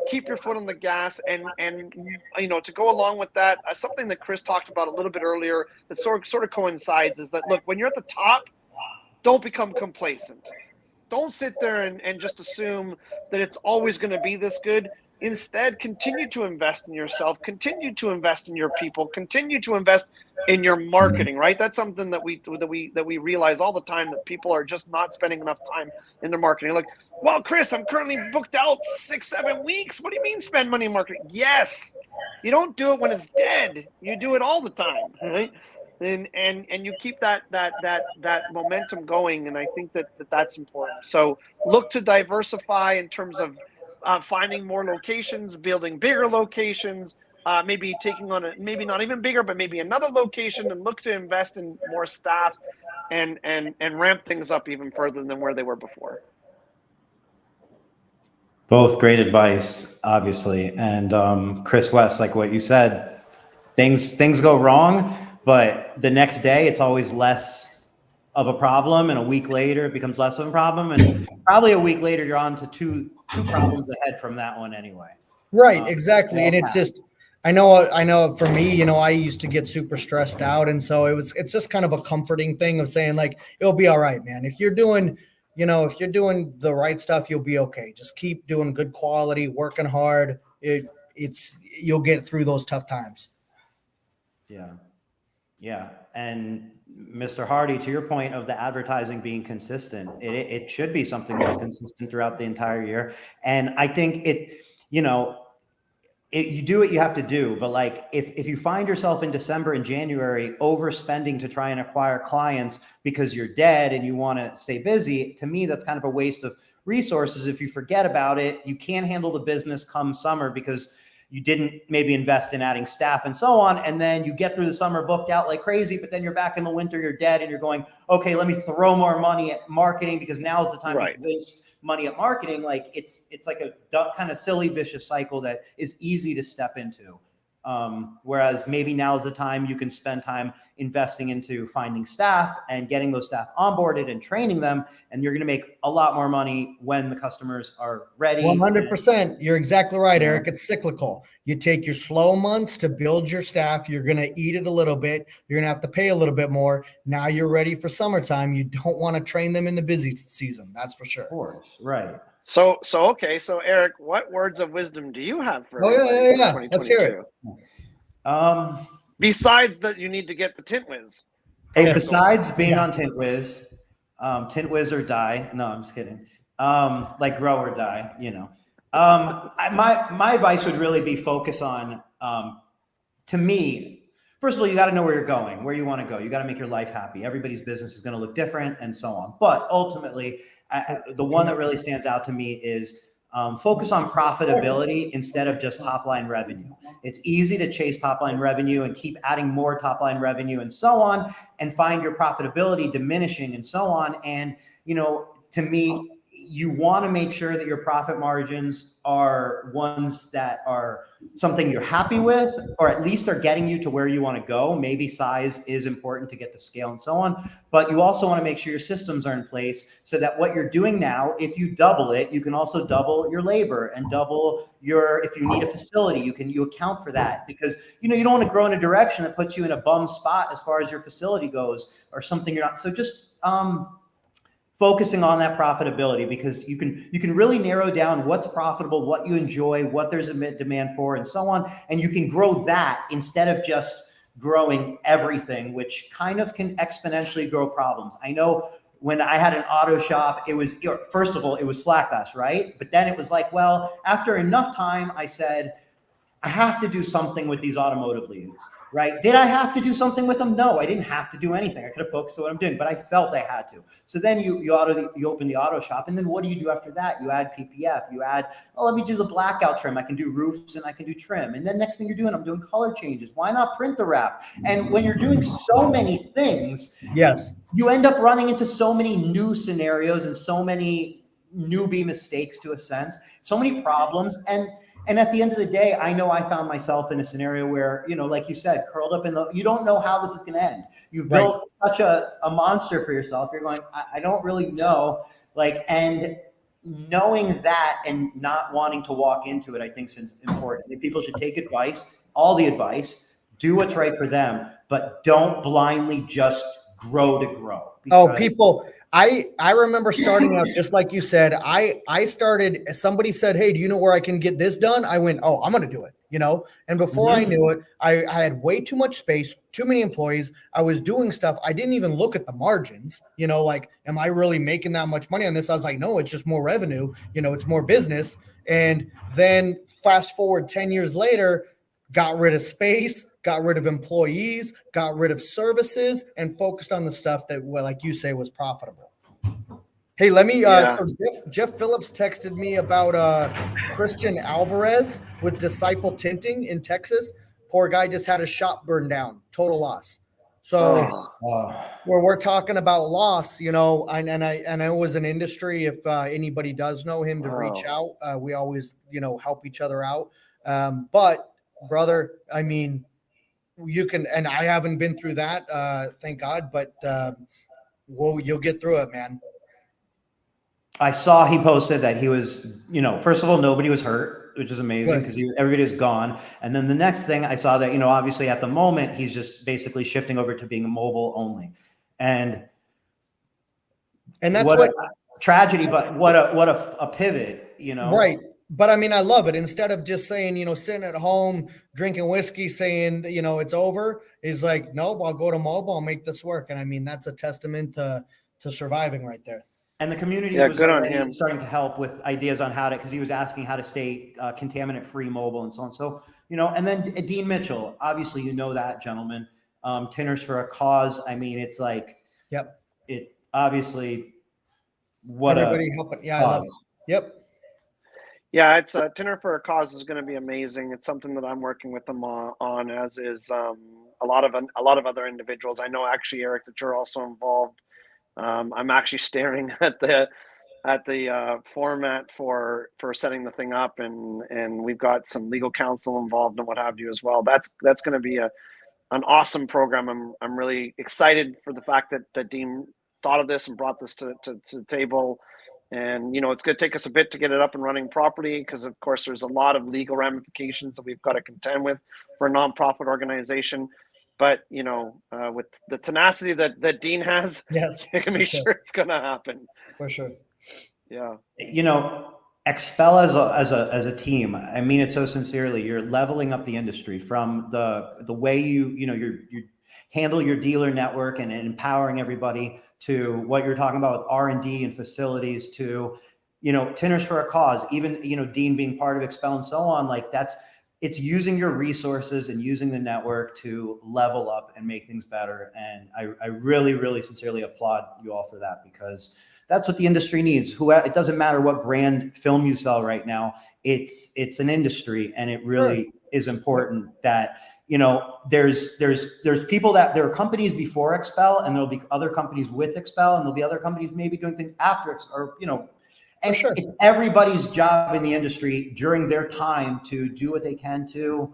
keep your foot on the gas, and to go along with that, something that Chris talked about a little bit earlier that sort of coincides is that, look, when you're at the top, don't become complacent. Don't sit there and just assume that it's always going to be this good. Instead, continue to invest in yourself, continue to invest in your people, continue to invest in your marketing, right? That's something that we realize all the time, that people are just not spending enough time in their marketing. Like, well, Chris, I'm currently booked out 6-7 weeks. What do you mean spend money in marketing? Yes. You don't do it when it's dead. You do it all the time, right? And you keep that momentum going, and I think that's important. So look to diversify in terms of finding more locations, building bigger locations, maybe taking on maybe not even bigger, but maybe another location, and look to invest in more staff and ramp things up even further than where they were before. Both great advice, obviously. And Chris West, like what you said, things go wrong, but the next day it's always less of a problem, and a week later it becomes less of a problem, and probably a week later you're on to two problems ahead from that one anyway. Right, exactly. And it's just, I know for me, I used to get super stressed out, and so it's just kind of a comforting thing of saying, like, it'll be all right, man. If you're doing the right stuff, you'll be okay. Just keep doing good quality, working hard. You'll get through those tough times. Yeah. And Mr. Hardy, to your point of the advertising being consistent, it should be something that's consistent throughout the entire year. And I think you do what you have to do, but like if you find yourself in December and January overspending to try and acquire clients because you're dead and you want to stay busy, to me, that's kind of a waste of resources. If you forget about it, you can't handle the business come summer because you didn't maybe invest in adding staff and so on. And then you get through the summer booked out like crazy, but then you're back in the winter, you're dead, and you're going, okay, let me throw more money at marketing because now's the time to waste money at marketing. Like it's like a kind of silly, vicious cycle that is easy to step into. Whereas maybe now's the time you can spend time investing into finding staff and getting those staff onboarded and training them. And you're going to make a lot more money when the customers are ready. 100%. You're exactly right, Eric. It's cyclical. You take your slow months to build your staff. You're going to eat it a little bit. You're going to have to pay a little bit more. Now you're ready for summertime. You don't want to train them in the busy season. That's for sure. Of course. Right. So Eric, what words of wisdom do you have for yeah. Let's hear it. Besides that, you need to get the Tint Wiz. Hey, besides being on Tint Wiz, Tint Wiz or die. No, I'm just kidding. Like grow or die, my advice would really be focus on, to me, first of all, you got to know where you're going, where you want to go. You got to make your life happy. Everybody's business is going to look different and so on. But ultimately, the one that really stands out to me is focus on profitability instead of just top line revenue. It's easy to chase top line revenue and keep adding more top line revenue and so on, and find your profitability diminishing and so on. And, to me, you want to make sure that your profit margins are ones that are something you're happy with, or at least are getting you to where you want to go. Maybe size is important to get to scale and so on, but you also want to make sure your systems are in place so that what you're doing now, if you double it, you can also double your labor and double your, if you need a facility, you account for that, because you don't want to grow in a direction that puts you in a bum spot as far as your facility goes, or something you're not. So just focusing on that profitability, because you can really narrow down what's profitable, what you enjoy, what there's a demand for, and so on. And you can grow that instead of just growing everything, which kind of can exponentially grow problems. I know when I had an auto shop, it was, first of all, it was flat glass, right? But then it was like, well, after enough time, I said, I have to do something with these automotive leads, right? Did I have to do something with them? No, I didn't have to do anything. I could have focused on what I'm doing, but I felt I had to. So then you open the auto shop, and then what do you do after that? You add PPF, you add, oh, let me do the blackout trim. I can do roofs and I can do trim. And then next thing you're doing, I'm doing color changes. Why not print the wrap? And when you're doing so many things, Yes, you end up running into so many new scenarios and so many newbie mistakes, to a sense, so many problems. And at the end of the day, I know I found myself in a scenario where, like you said, curled up you don't know how this is going to end. You've built such a monster for yourself. You're going, I don't really know. And knowing that and not wanting to walk into it, I think is important. I think people should take advice, all the advice, do what's right for them, but don't blindly just grow to grow. People, I remember starting out just like you said. I started, somebody said, hey, do you know where I can get this done? I went, oh, I'm going to do it, and before I knew it, I had way too much space, too many employees. I was doing stuff. I didn't even look at the margins, like, am I really making that much money on this? I was like, no, it's just more revenue, it's more business. And then fast forward 10 years later, got rid of space, got rid of employees, got rid of services, and focused on the stuff that, well, like you say, was profitable. Hey, let me, so Jeff Phillips texted me about Christian Alvarez with Disciple Tinting in Texas. Poor guy just had his shop burned down, total loss. So where we're talking about loss, and I was an industry, if anybody does know him, to reach out. We always, help each other out. But brother, I mean, you can, and I haven't been through that, thank God, but you'll get through it, man. I saw he posted that he was, first of all, nobody was hurt, which is amazing because everybody was gone. And then the next thing I saw that, obviously at the moment, he's just basically shifting over to being mobile only. And that's what a tragedy, but what a pivot, Right. But I mean, I love it. Instead of just saying, sitting at home, drinking whiskey, saying, it's over, he's like, nope, I'll go to mobile, I'll make this work. And I mean, that's a testament to surviving right there. And the community was already starting to help with ideas on how to, because he was asking how to stay contaminant-free mobile and so on. So, and then Dean Mitchell, obviously, that gentleman, Tinners for a Cause. I mean, it's like, it obviously, what everybody helping. Yeah, cause. I love it. Yep. Yeah, it's Tinner for a Cause is going to be amazing. It's something that I'm working with them on, as is a lot of other individuals. I know actually, Eric, that you're also involved. I'm actually staring at the format for setting the thing up, and we've got some legal counsel involved and what have you as well. That's going to be an awesome program. I'm really excited for the fact that Dean thought of this and brought this to the table. And, it's going to take us a bit to get it up and running properly because, of course, there's a lot of legal ramifications that we've got to contend with for a nonprofit organization. But, with the tenacity that Dean has, you can be sure it's going to happen. For sure. Yeah. XPEL as a team, I mean it so sincerely. You're leveling up the industry from the way you handle your dealer network and empowering everybody, to what you're talking about with R&D and facilities, to, Tinners for a Cause, even, Dean being part of XPEL and so on. Like it's using your resources and using the network to level up and make things better. And I really, really sincerely applaud you all for that, because that's what the industry needs. It doesn't matter what brand film you sell right now. It's an industry, and it really is important that, there's people there are companies before XPEL, and there'll be other companies with XPEL, and there'll be other companies maybe doing things after, or, And sure. it's everybody's job in the industry during their time to do what they can to,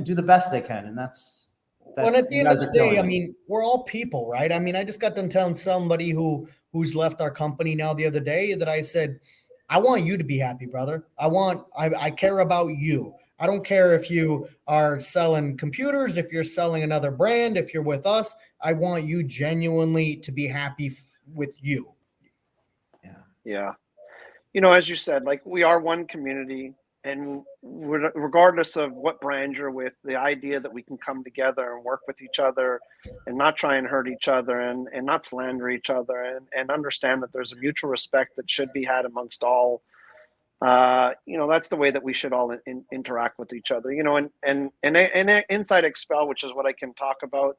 do the best they can. And Well, at the you end of guys the are day, killing I it. mean, we're all people, right? I mean, I just got done telling somebody who's left our company now the other day that I said, I want you to be happy, brother. I care about you. I don't care if you are selling computers, if you're selling another brand, if you're with us. I want you genuinely to be happy with you. Yeah. As you said, like we are one community, and regardless of what brand you're with, the idea that we can come together and work with each other and not try and hurt each other and not slander each other and understand that there's a mutual respect that should be had amongst all, that's the way that we should all interact with each other, and inside XPEL, which is what I can talk about,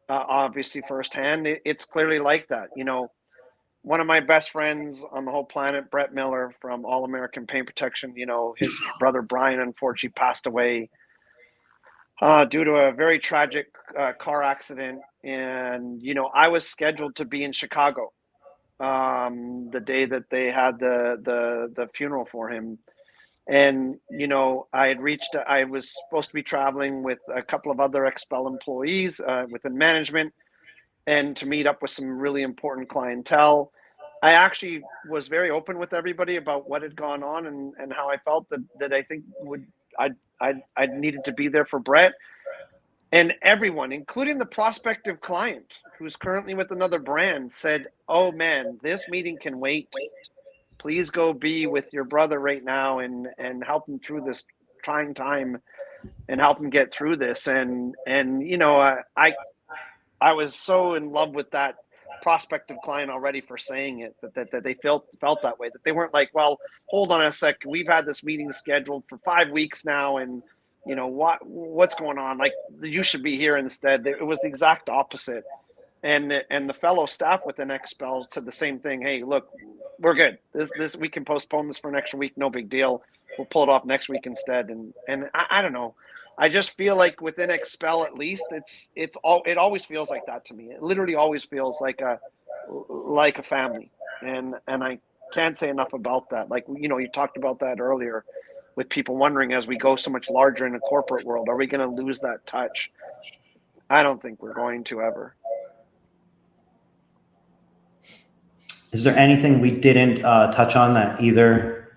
obviously firsthand, it's clearly like that. One of my best friends on the whole planet, Brett Miller from All American Paint Protection, his brother Brian unfortunately passed away due to a very tragic car accident. And, I was scheduled to be in Chicago the day that they had the funeral for him. And, I was supposed to be traveling with a couple of other XPEL employees within management and to meet up with some really important clientele. I actually was very open with everybody about what had gone on and how I felt that I think I needed to be there for Brett, and everyone, including the prospective client who's currently with another brand, said, "Oh man, this meeting can wait. Please go be with your brother right now and help him through this trying time and help him get through this." And I was so in love with that prospective client already for saying it, that they felt that way, that they weren't like, well, hold on a sec, we've had this meeting scheduled for 5 weeks now, and what's going on, like you should be here instead. It was the exact opposite. And the fellow staff within XPEL said the same thing. Hey, look, we're good. This we can postpone this for an extra week, no big deal. We'll pull it off next week instead. And I don't know. I just feel like within XPEL, at least, it always feels like that to me. It literally always feels like a family, and I can't say enough about that. Like you talked about that earlier, with people wondering as we go so much larger in the corporate world, are we going to lose that touch? I don't think we're going to ever. Is there anything we didn't touch on that either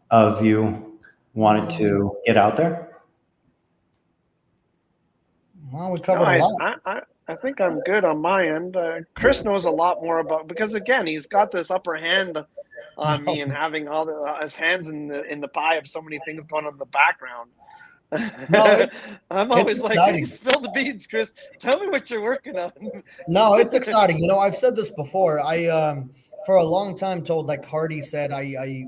of you wanted to get out there? Well, we covered a lot. I think I'm good on my end. Chris knows a lot more about, because again, he's got this upper hand on me and having all his hands in the pie of so many things going on in the background. No, I'm always it's like, exciting. hey, spill the beans, Chris. Tell me what you're working on. No, it's exciting. I've said this before. I for a long time told, like Hardy said, I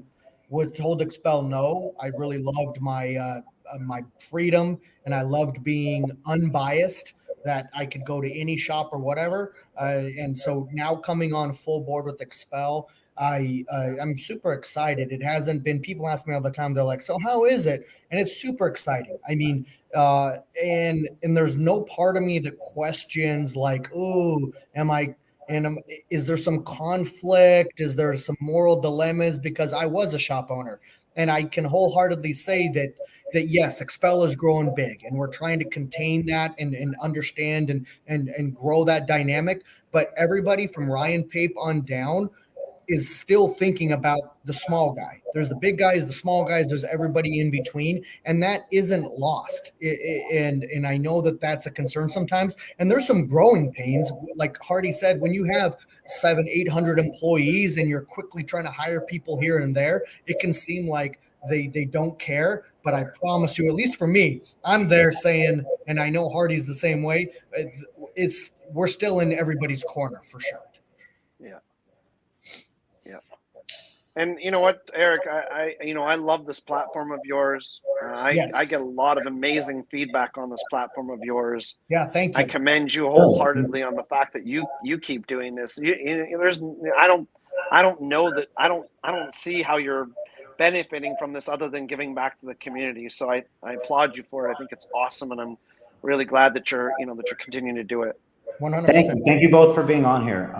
was told XPEL no. I really loved my my freedom, and I loved being unbiased, that I could go to any shop or whatever. And so now coming on full board with XPEL, I'm super excited. It hasn't been, people ask me all the time, they're like, so how is it? And it's super exciting. I mean, and there's no part of me that questions like, oh, is there some conflict? Is there some moral dilemmas? Because I was a shop owner, and I can wholeheartedly say that yes, XPEL is growing big, and we're trying to contain that and understand and grow that dynamic. But everybody from Ryan Pape on down is still thinking about the small guy. There's the big guys, the small guys, there's everybody in between, and that isn't lost. And I know that that's a concern sometimes, and there's some growing pains. Like Hardy said, when you have 700-800 employees and you're quickly trying to hire people here and there, it can seem like they don't care. But I promise you, at least for me, I'm there saying, and I know Hardy's the same way, we're still in everybody's corner for sure. Yeah. Yeah. And you know what, Eric, I love this platform of yours. Yes. I get a lot of amazing feedback on this platform of yours. Yeah, thank you. I commend you wholeheartedly on the fact that you keep doing this. I don't know that I don't see how you're benefiting from this other than giving back to the community. So I applaud you for it. I think it's awesome, and I'm really glad that you're continuing to do it. 100%. Thank you both for being on here.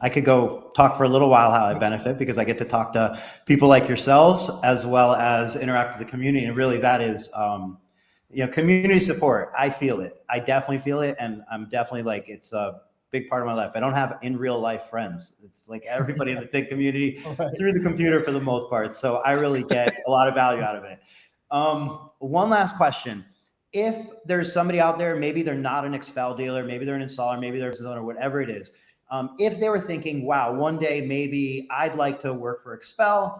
I could go talk for a little while how I benefit, because I get to talk to people like yourselves as well as interact with the community. And really that is, community support. I feel it. I definitely feel it. And I'm definitely like, it's a big part of my life. I don't have in real life friends. It's like everybody in the Tint community through the computer for the most part. So I really get a lot of value out of it. One last question. If there's somebody out there, maybe they're not an XPEL dealer, maybe they're an installer, maybe they're a owner, whatever it is. If they were thinking, wow, one day maybe I'd like to work for XPEL,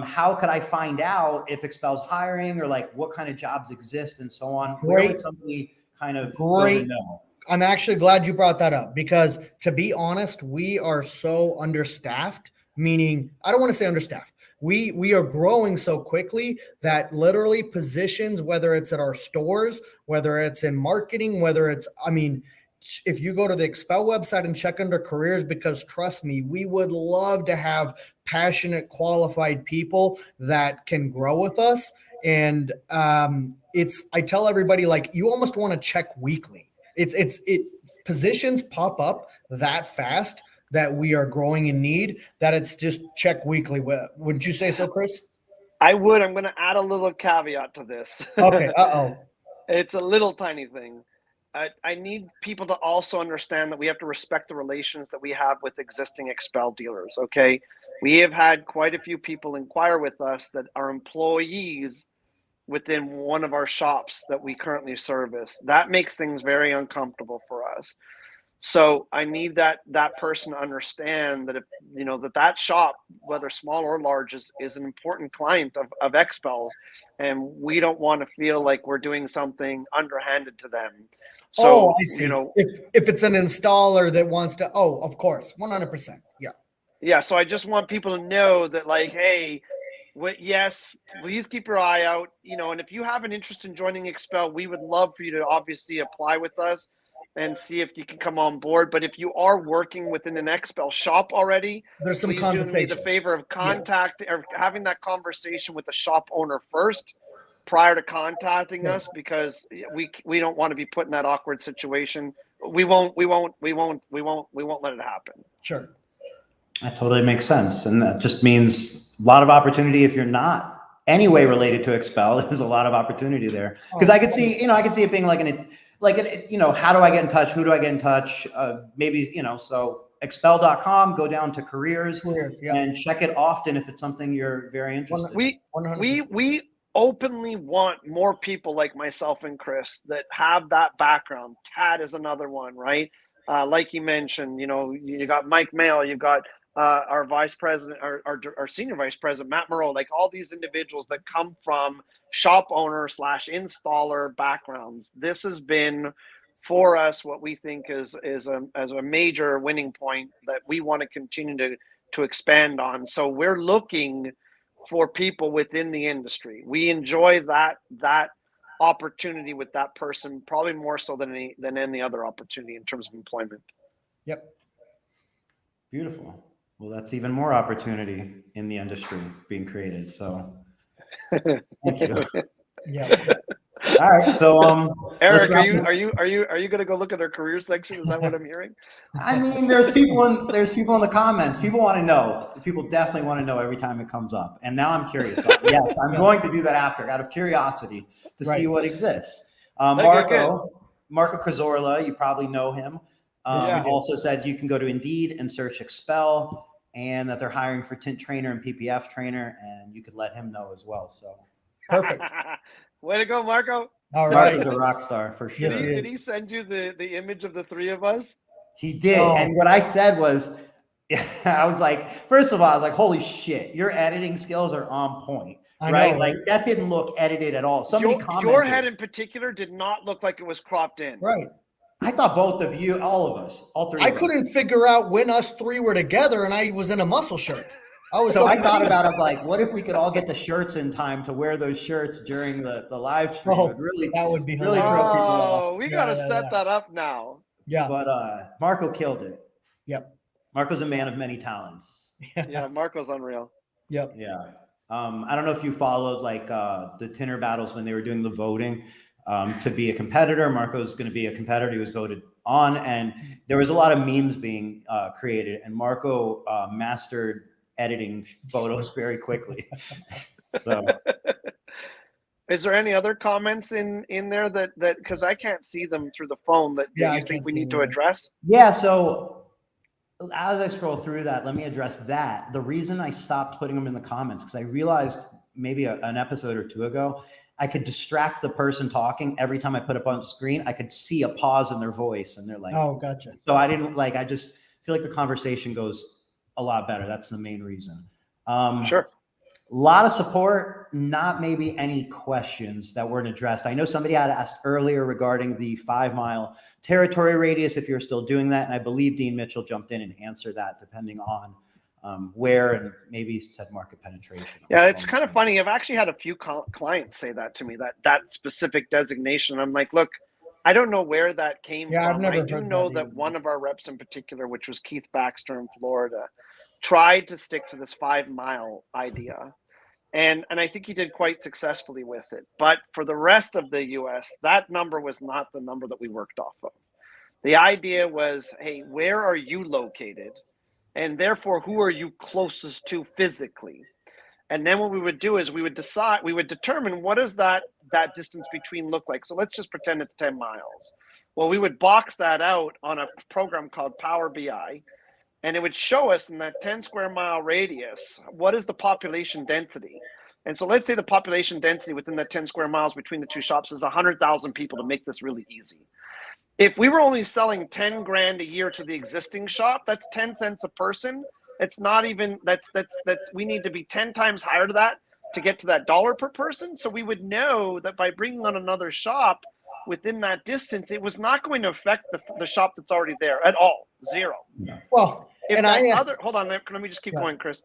how could I find out if XPEL's hiring, or like what kind of jobs exist and so on? Where would somebody kind of go to know? I'm actually glad you brought that up, because to be honest, we are so understaffed, meaning I don't want to say understaffed. We are growing so quickly that literally positions, whether it's at our stores, whether it's in marketing, whether it's, if you go to the XPEL website and check under careers, because trust me, we would love to have passionate, qualified people that can grow with us. And I tell everybody, like, you almost want to check weekly. Positions pop up that fast that we are growing in need, that it's just check weekly. Wouldn't you say so, Chris? I would. I'm going to add a little caveat to this. Okay. It's a little tiny thing. I need people to also understand that we have to respect the relations that we have with existing XPEL dealers. Okay. We have had quite a few people inquire with us that are employees within one of our shops that we currently service. That makes things very uncomfortable for us. So I need that person to understand that if that shop, whether small or large, is an important client of XPEL's, and we don't want to feel like we're doing something underhanded to them. So I see. If it's an installer that wants to, of course, 100%. Yeah. So I just want people to know that, like, hey, yes, please keep your eye out. And if you have an interest in joining XPEL, we would love for you to obviously apply with us and see if you can come on board. But if you are working within an XPEL shop already, there's some please do me the favor of or having that conversation with the shop owner first prior to contacting us, because we don't want to be put in that awkward situation. We won't let it happen. Sure. That totally makes sense. And that just means a lot of opportunity. If you're not anyway related to XPEL, there's a lot of opportunity there. Because I could see it being how do I get in touch? Who do I get in touch? Maybe, so XPEL.com, go down to careers and check it often if it's something you're very interested in. We openly want more people like myself and Chris that have that background. Tad is another one, right? Like you mentioned, you got Mike Mail, you've got our vice president, our senior vice president, Matt Moreau, like all these individuals that come from shop owner / installer backgrounds. This has been for us what we think is a major winning point that we want to continue to expand on. So we're looking for people within the industry. We enjoy that opportunity with that person, probably more so than any other opportunity in terms of employment. Yep. Beautiful. Well, that's even more opportunity in the industry being created. So thank you. Yeah. All right. So Eric, are you going to go look at our career section? Is that what I'm hearing? I mean, there's people in the comments. People want to know. People definitely want to know every time it comes up. And now I'm curious. So yes, I'm going to do that after, out of curiosity, to see what exists. Marco Cazorla, you probably know him. Also said you can go to Indeed and search XPEL, and that they're hiring for tint trainer and PPF trainer, and you could let him know as well. So perfect. Way to go, Marco. All right. Marco's a rock star for sure. Yes, did he send you the image of the three of us? He did. And what I said was, I was like, first of all, I was like, holy shit, your editing skills are on point. Right? Like that didn't look edited at all. Somebody commented. Your head in particular did not look like it was cropped in. Right. I thought both of you, all of us, all three of us. I couldn't figure out when us three were together and I was in a muscle shirt. I thought about it like, what if we could all get the shirts in time to wear those shirts during the live stream? That would be really throw people off. We got to set that up now. Yeah. But Marco killed it. Yep. Marco's a man of many talents. Yeah, Marco's unreal. Yep. Yeah. I don't know if you followed like the Tinner battles when they were doing the voting. to be a competitor. Marco's going to be a competitor. He was voted on, and there was a lot of memes being created, and Marco mastered editing photos very quickly. So is there any other comments in there that because I can't see them through the phone that you think we need to address? Yeah, so as I scroll through that, let me address that. The reason I stopped putting them in the comments, because I realized maybe an episode or two ago, I could distract the person talking every time I put up on screen. I could see a pause in their voice, and they're like, "Oh, gotcha." So I didn't like. I just feel like the conversation goes a lot better. That's the main reason. Sure. A lot of support, not maybe any questions that weren't addressed. I know somebody had asked earlier regarding the 5 mile territory radius, if you're still doing that. And I believe Dean Mitchell jumped in and answered that depending on where, and maybe said market penetration. Yeah, it's kind of funny. I've actually had a few clients say that to me, that specific designation. I'm like, look, I don't know where that came from. I've never I do heard know that one of our reps in particular, which was Keith Baxter in Florida, tried to stick to this 5 mile idea. And I think he did quite successfully with it. But for the rest of the US, that number was not the number that we worked off of. The idea was, hey, where are you located? And therefore, who are you closest to physically? And then what we would do is we would determine what does that distance between look like. So let's just pretend it's 10 miles. Well, we would box that out on a program called Power BI, and it would show us in that 10 square mile radius, what is the population density? And so let's say the population density within that 10 square miles between the two shops is 100,000 people, to make this really easy. If we were only selling 10 grand a year to the existing shop, that's 10 cents a person. It's not even, we need to be 10 times higher to that to get to that dollar per person. So we would know that by bringing on another shop within that distance, it was not going to affect the shop that's already there at all. Zero. Yeah. Well, if hold on, let me just keep going, Chris.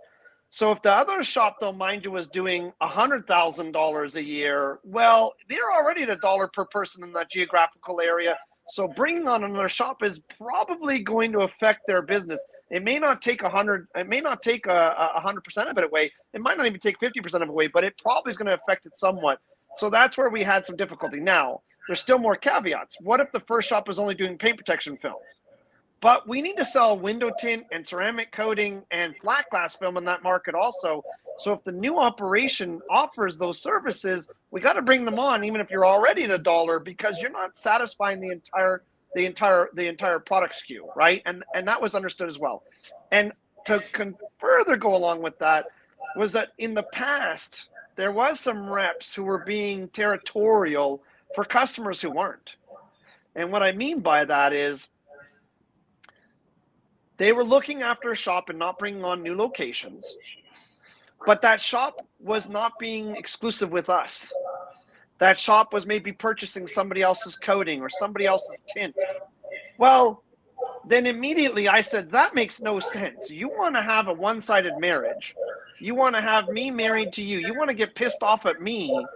So if the other shop, though, mind you, was doing $100,000 a year, well, they're already at $1 per person in that geographical area. So bringing on another shop is probably going to affect their business. It may not take 100%. It may not take 100% of it away. It might not even take 50% of it away, but it probably is going to affect it somewhat. So that's where we had some difficulty. Now, there's still more caveats. What if the first shop is only doing paint protection film? But we need to sell window tint and ceramic coating and flat glass film in that market also. So if the new operation offers those services, we got to bring them on, even if you're already at $1, because you're not satisfying the entire product SKU, right? And that was understood as well. And to further go along with that was that in the past, there was some reps who were being territorial for customers who weren't. And what I mean by that is, they were looking after a shop and not bringing on new locations, but that shop was not being exclusive with us. That shop was maybe purchasing somebody else's coating or somebody else's tint. Well, then immediately I said, that makes no sense. You want to have a one-sided marriage. You want to have me married to you. You want to get pissed off at me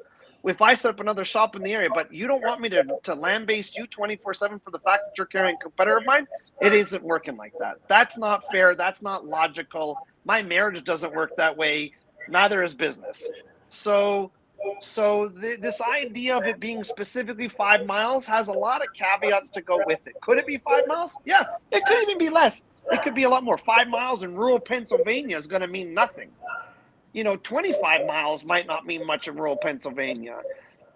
if I set up another shop in the area, but you don't want me to land-base you 24/7 for the fact that you're carrying a competitor of mine. It isn't working like that. That's not fair. That's not logical. My marriage doesn't work that way. Neither is business. So this idea of it being specifically 5 miles has a lot of caveats to go with it. Could it be 5 miles? Yeah, it could even be less. It could be a lot more. 5 miles in rural Pennsylvania is going to mean nothing. 25 miles might not mean much in rural Pennsylvania.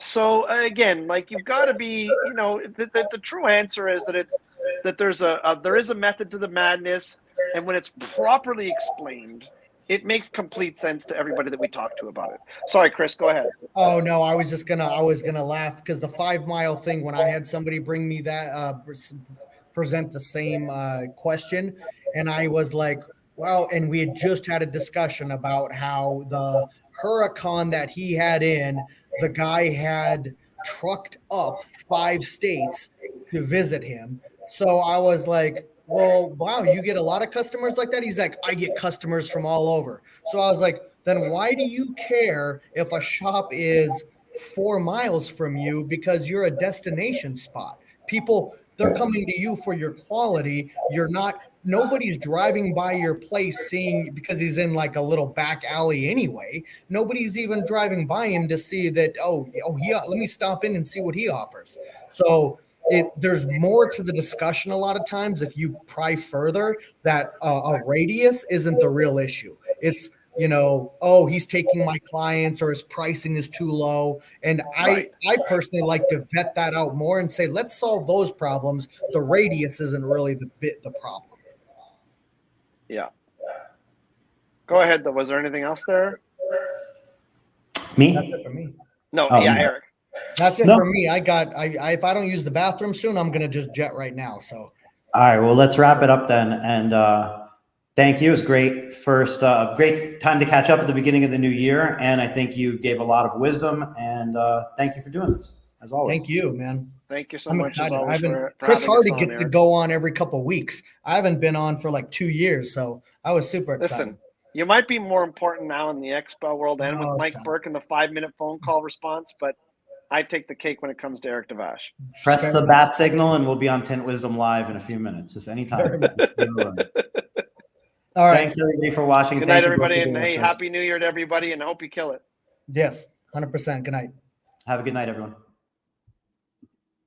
So again, like, you've got to be, the true answer is that there is a method to the madness, and when it's properly explained, it makes complete sense to everybody that we talk to about it. Sorry, Chris, go ahead. Oh no, I was gonna laugh because the 5 mile thing, when I had somebody bring me that present the same question, and I was like, well, and we had just had a discussion about how the Huracan that he had the guy had trucked up 5 states to visit him. So I was like, well, wow, you get a lot of customers like that? He's like, I get customers from all over. So I was like, then why do you care if a shop is 4 miles from you? Because you're a destination spot. People, they're coming to you for your quality. You're not nobody's driving by your place seeing, because he's in like a little back alley anyway. Nobody's even driving by him to see that, yeah, let me stop in and see what he offers. So there's more to the discussion a lot of times if you pry further that a radius isn't the real issue. It's, he's taking my clients or his pricing is too low. And I personally like to vet that out more and say, let's solve those problems. The radius isn't really the problem. Yeah. Go ahead though. Was there anything else there? Me? That's it for me. No, Oh, yeah, no. Eric. That's it for me. If I don't use the bathroom soon, I'm going to just jet right now. So. All right, well, let's wrap it up then. And thank you. It was great. Great time to catch up at the beginning of the new year. And I think you gave a lot of wisdom. And thank you for doing this, as always. Thank you, man. Thank you so I'm much. excited. As always, for Chris having us Hardy on, gets to Eric. go on every couple of weeks. I haven't been on for like 2 years, so I was super excited. Listen, you might be more important now in the XPEL world and No, with Mike stop. Burke and the 5-minute phone call response, but I take the cake when it comes to Eric Devash. Press Fair the enough. bat signal and we'll be on Tint Wisdom Live in a few minutes. Just anytime. All right. Thanks, everybody, for watching. Good Thank night, you both everybody, for and doing hey, this, Chris. Happy New Year to everybody, and I hope you kill it. Yes, 100%. Good night. Have a good night, everyone.